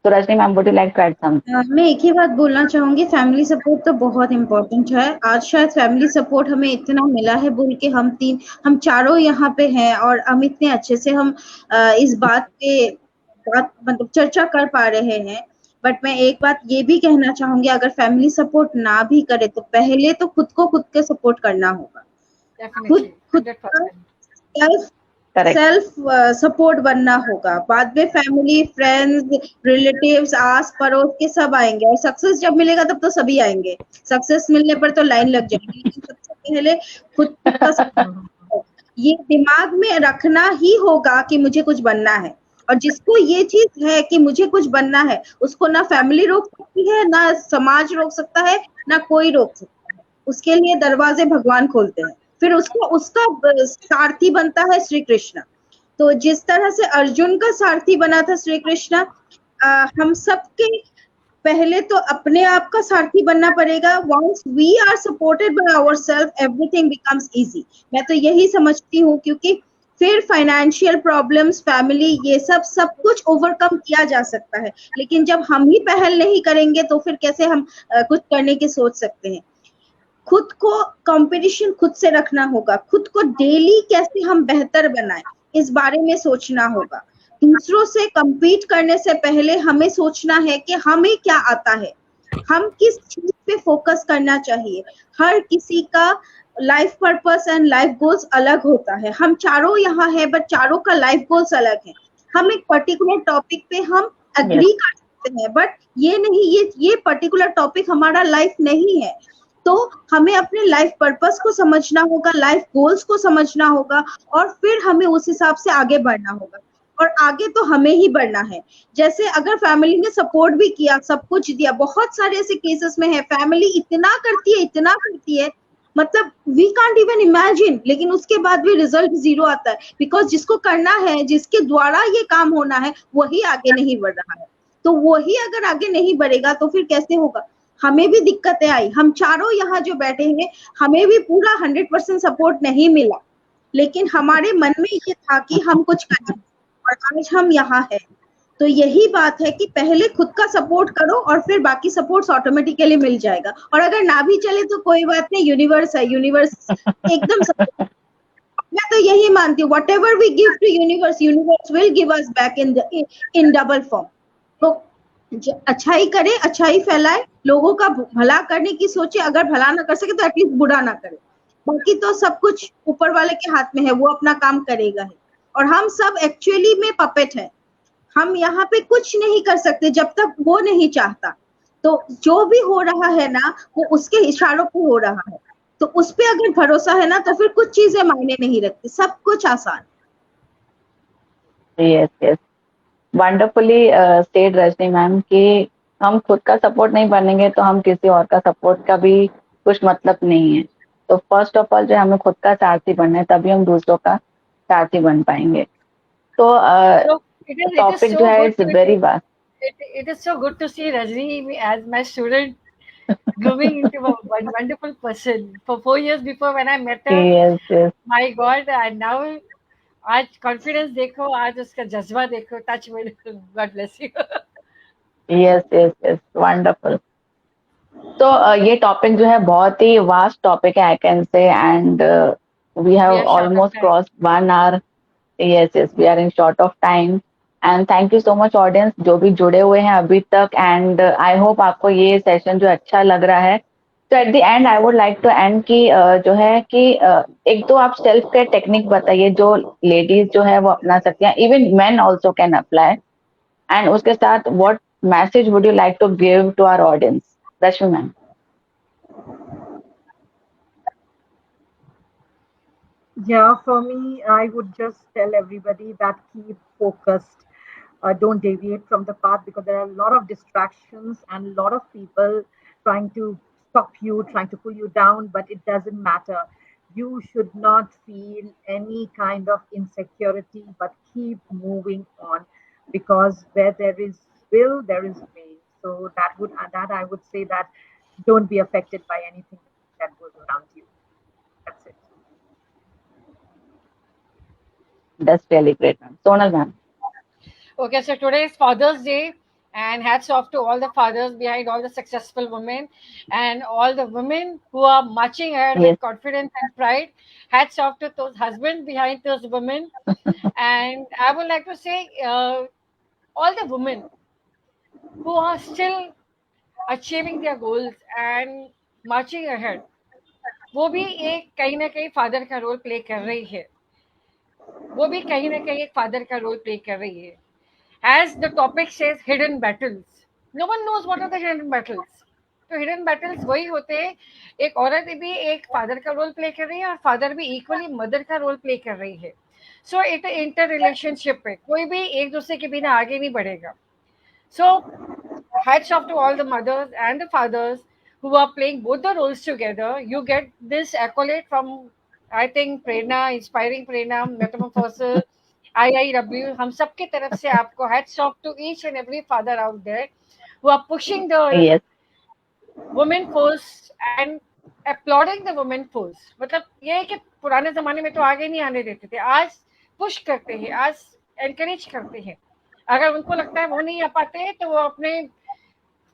तो Rajni ma'am, would you like to add something? मैं एक ही बात बोलना चाहूंगी, फैमिली सपोर्ट तो बहुत इम्पोर्टेंट है. आज शायद फैमिली सपोर्ट हमें इतना मिला है बोल के हम चारों यहाँ पे हैं और हम इतने अच्छे से हम इस बात मतलब चर्चा कर पा रहे हैं. बट मैं एक बात ये भी कहना चाहूंगी, अगर फैमिली सपोर्ट ना भी करे तो पहले तो खुद के सपोर्ट करना होगा. Definitely, 100%. सेल्फ सपोर्ट बनना होगा. बाद में फैमिली, फ्रेंड्स, रिलेटिव्स, आस पड़ोस के सब आएंगे, और सक्सेस जब मिलेगा तब तो सभी आएंगे. सक्सेस मिलने पर तो लाइन लग जाएगी, लेकिन सबसे पहले खुद का ये दिमाग में रखना ही होगा कि मुझे कुछ बनना है. और जिसको ये चीज है कि मुझे कुछ बनना है, उसको ना फैमिली रोक सकती है, ना समाज रोक सकता है, ना कोई रोक सकता है. उसके लिए दरवाजे भगवान खोलते हैं. फिर उसका सारथी बनता है श्री कृष्ण. तो जिस तरह से अर्जुन का सारथी बना था श्री कृष्ण, हम सबके पहले तो अपने आप का सारथी बनना पड़ेगा. Once we are supported by ourselves, everything becomes easy. मैं तो यही समझती हूँ, क्योंकि फिर फाइनेंशियल प्रॉब्लम्स, फैमिली, ये सब कुछ ओवरकम किया जा सकता है. लेकिन जब हम ही पहल नहीं करेंगे तो फिर कैसे हम कुछ करने की सोच सकते हैं. खुद को कंपटीशन खुद से रखना होगा. खुद को डेली कैसे हम बेहतर बनाएं, इस बारे में सोचना होगा. दूसरों से compete करने से पहले हमें सोचना है कि हमें क्या आता है, हम किस चीज पे फोकस करना चाहिए. हर किसी का life purpose and life goals अलग होता है. हम चारों यहाँ है, बट चारों का लाइफ गोल्स अलग है. हम एक पर्टिकुलर टॉपिक पे हम एग्री कर सकते हैं, बट ये नहीं, ये पर्टिकुलर टॉपिक हमारा लाइफ नहीं है. तो हमें अपने लाइफ पर्पस को समझना होगा, लाइफ गोल्स को समझना होगा, और फिर हमें उस हिसाब से आगे बढ़ना होगा. और आगे तो हमें ही बढ़ना है. जैसे अगर फैमिली ने सपोर्ट भी किया, सब कुछ दिया, बहुत सारे ऐसे केसेस में है फैमिली इतना करती है, मतलब वी कांट इवन इमेजिन, लेकिन उसके बाद भी रिजल्ट 0 आता है. बिकॉज जिसको करना है, जिसके द्वारा ये काम होना है, वही आगे नहीं बढ़ रहा है. तो वही अगर आगे नहीं बढ़ेगा तो फिर कैसे होगा. हमें भी दिक्कतें आई. हम चारों यहाँ जो बैठे हैं, हमें भी पूरा 100% सपोर्ट नहीं मिला, लेकिन हमारे मन में ये था कि हम कुछ करें, और आज हम यहाँ हैं. तो यही बात है कि पहले खुद का सपोर्ट करो और फिर बाकी सपोर्ट ऑटोमेटिकली मिल जाएगा. और अगर ना भी चले तो कोई बात नहीं, यूनिवर्स है, यूनिवर्स एकदम सपोर्ट. मैं तो यही मानती हूँ, whatever we give to universe, universe will give us back in double form. तो अच्छाई करे, अच्छाई फैलाए, लोगों का भला करने की सोचे, अगर भला ना कर सके तो एटलीस्ट बुरा ना करे। बाकी तो सब कुछ ऊपर वाले के हाथ में है, वो अपना काम करेगा है। और हम सब एक्चुअली में पपेट है, हम यहाँ पे कुछ नहीं कर सकते जब तक वो नहीं चाहता। तो जो भी हो रहा है ना, वो उसके इशारों पे हो रहा है। तो उस पे अगर भरोसा है ना, तो फिर कुछ चीजें मायने नहीं रखती, सब कुछ आसान। Yes yes, wonderfully state Rajni ma'am कि हम खुद का सपोर्ट नहीं बनेंगे तो हम किसी और का सपोर्ट का भी कुछ मतलब नहीं है। तो फर्स्ट ऑफ ऑल जो हमें खुद का सारथी बनना है, तभी हम दूसरों का सारथी बन पाएंगे। तो So it is टॉपिक जो so है good it's very vast. it is so good to see Rajni as my student growing into a wonderful person. For 4 years before when I met her, yes yes my God, and now आज confidence देखो, आज उसका जज्बा देखो, touch with, God bless you. Yes yes yes, wonderful. तो ये topic जो है बहुत ही वास्ट टॉपिक है, I can say, and we We have are short of almost time. Cross 1 hour। Yes yes, we are in short of time. And thank you so much audience जो भी जुड़े हुए हैं अभी तक, एंड आई होप आपको ये session जो अच्छा लग रहा है। तो at the end I would like to end कि जो है कि एक तो आप सेल्फ केयर टेक्निक बताइए जो लेडीज जो है वो अपना सकती हैं, even men also can apply, and उसके साथ what message would you like to give to our audience, Rashmi ma'am? Yeah, for me, I would just tell everybody that keep focused. Don't deviate from the path because there are a lot of distractions and a lot of people trying to stop you, trying to pull you down, but it doesn't matter. You should not feel any kind of insecurity, but keep moving on because where there is will, there is way. So that I would say that don't be affected by anything that goes around you. That's it. That's really great, ma'am. Sonal ma'am. Okay, so today is Father's Day, and hats off to all the fathers behind all the successful women and all the women who are marching ahead Yes, with confidence and pride. Hats off to those husbands behind those women. And I would like to say, all the women who are still achieving their goals and marching ahead, वो भी एक कहीं ना कहीं father का role play कर रही है, वो भी कहीं ना कहीं एक फादर का रोल प्ले कर रही है। As the topic says, hidden battles. No one knows what are the hidden battles. तो हिडन बैटल्स वही होते हैं, एक औरत भी एक फादर का रोल प्ले कर रही है और फादर भी इक्वली मदर का रोल प्ले कर रही है। सो इट इंटर रिलेशनशिप है, कोई भी एक दूसरे के बिना आगे नहीं बढ़ेगा। सो hats off to all the mothers and the fathers who are playing both the roles together. You get this accolade from, I think, Prerna, inspiring Prerna, Metamorphosis, IIW. हम सबकी तरफ से आपको hats off to each and every father out there who are pushing the yes, women force and applauding the women force. मतलब ये है कि पुराने जमाने में तो आगे नहीं आने देते थे, आज पुश करते हैं, आज एनकरेज करते हैं। अगर उनको लगता है वो नहीं आ पाते तो वो अपने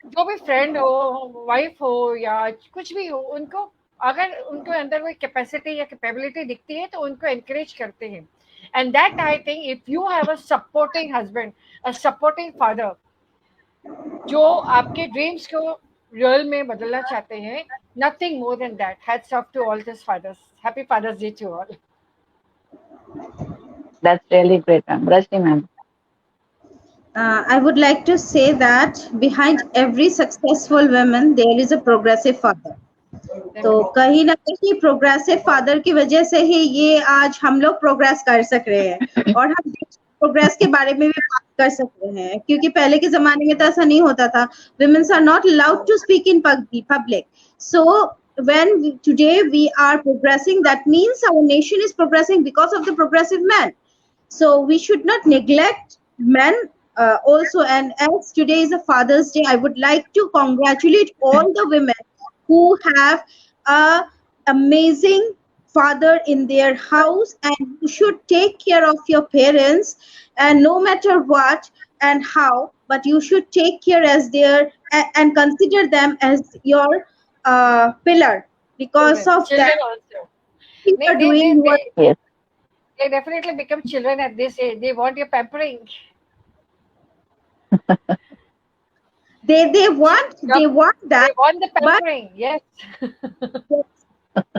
जो भी फ्रेंड हो, वाइफ हो या कुछ भी हो, उनको अगर उनके अंदर वो कैपेसिटी या कैपेबिलिटी दिखती है तो उनको एनकरेज करते हैं। And that I think if you have a supporting husband, a supporting father जो आपके ड्रीम्स को रियल में बदलना चाहते हैं, nothing more than that. Hats off to all this fathers, happy fathers day to all. that's really great, ma'am. Rashmi ma'am. I would like to say that behind every successful woman there is a progressive father. तो कहीं ना कहीं progressive father की वजह से ही ये आज हम लोग प्रोग्रेस कर सक रहे हैं और हम प्रोग्रेस के बारे में भी बात कर सकते हैं, क्योंकि पहले के जमाने में तो ऐसा नहीं होता था। women are not allowed to speak in public. So when today we are progressing, that means our nation is progressing because of the progressive man. So we should not neglect men also. And as today is a Father's Day, I would like to congratulate all the women who have a amazing father in their house, and you should take care of your parents, and no matter what and how, but you should take care as their and consider them as your pillar, because of that Children also. you are doing what Yes, they definitely become children at this age. They want your pampering. They want Yup. that, They want the but pampering. Yes.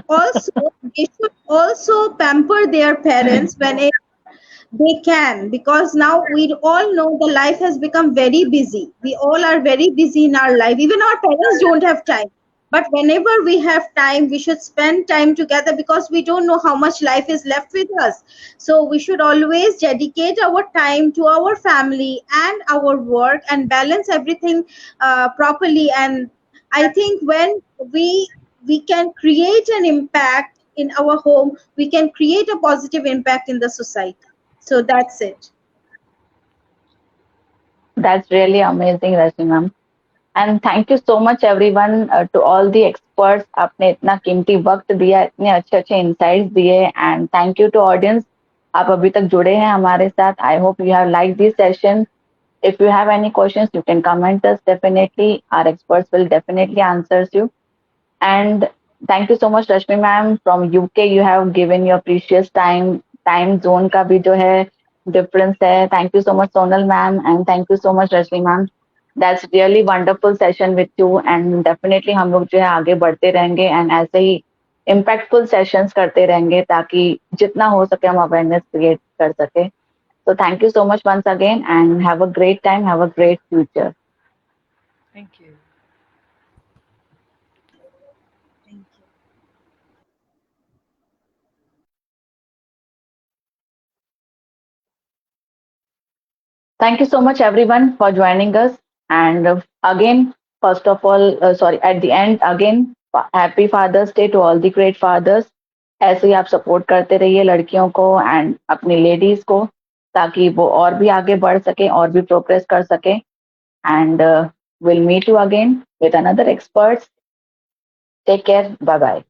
also they should also pamper their parents when they can, because now we all know the life has become very busy. We all are very busy in our life. Even our parents don't have time. But whenever we have time, we should spend time together, because we don't know how much life is left with us. So we should always dedicate our time to our family and our work and balance everything properly. And I think when we can create an impact in our home, we can create a positive impact in the society. So that's it. That's really amazing, Rashmi ma'am. And thank you so much everyone to all the experts. आपने इतना कीमती वक्त दिया, इतने अच्छे अच्छे insights दिए, and thank you to audience. आप अभी तक जुड़े हैं हमारे साथ. I hope you have like this session. If you have any questions you can comment us. Definitely our experts will definitely answers you. And thank you so much Rashmi ma'am from UK. You have given your precious time. Time zone का भी जो है difference है. Thank you so much Sonal ma'am and thank you so much Rashmi ma'am. That's really wonderful session with you. And definitely हम लोग जो है आगे बढ़ते रहेंगे एंड ऐसे ही इम्पैक्टफुल सेशंस करते रहेंगे ताकि जितना हो सके हम अवेयरनेस क्रिएट कर सके. So thank you so much once again and have a great time, have a great future. Thank you. Thank you. Thank you so much everyone for joining us. And again, first of all, sorry, at the end, again, happy Father's Day to all the great fathers. ऐसे ही आप support करते रहिए लड़कियों को and अपनी ladies को, ताकि वो और भी आगे बढ़ सके और भी प्रोग्रेस कर सके. And will meet you again with another experts. Take care. Bye bye.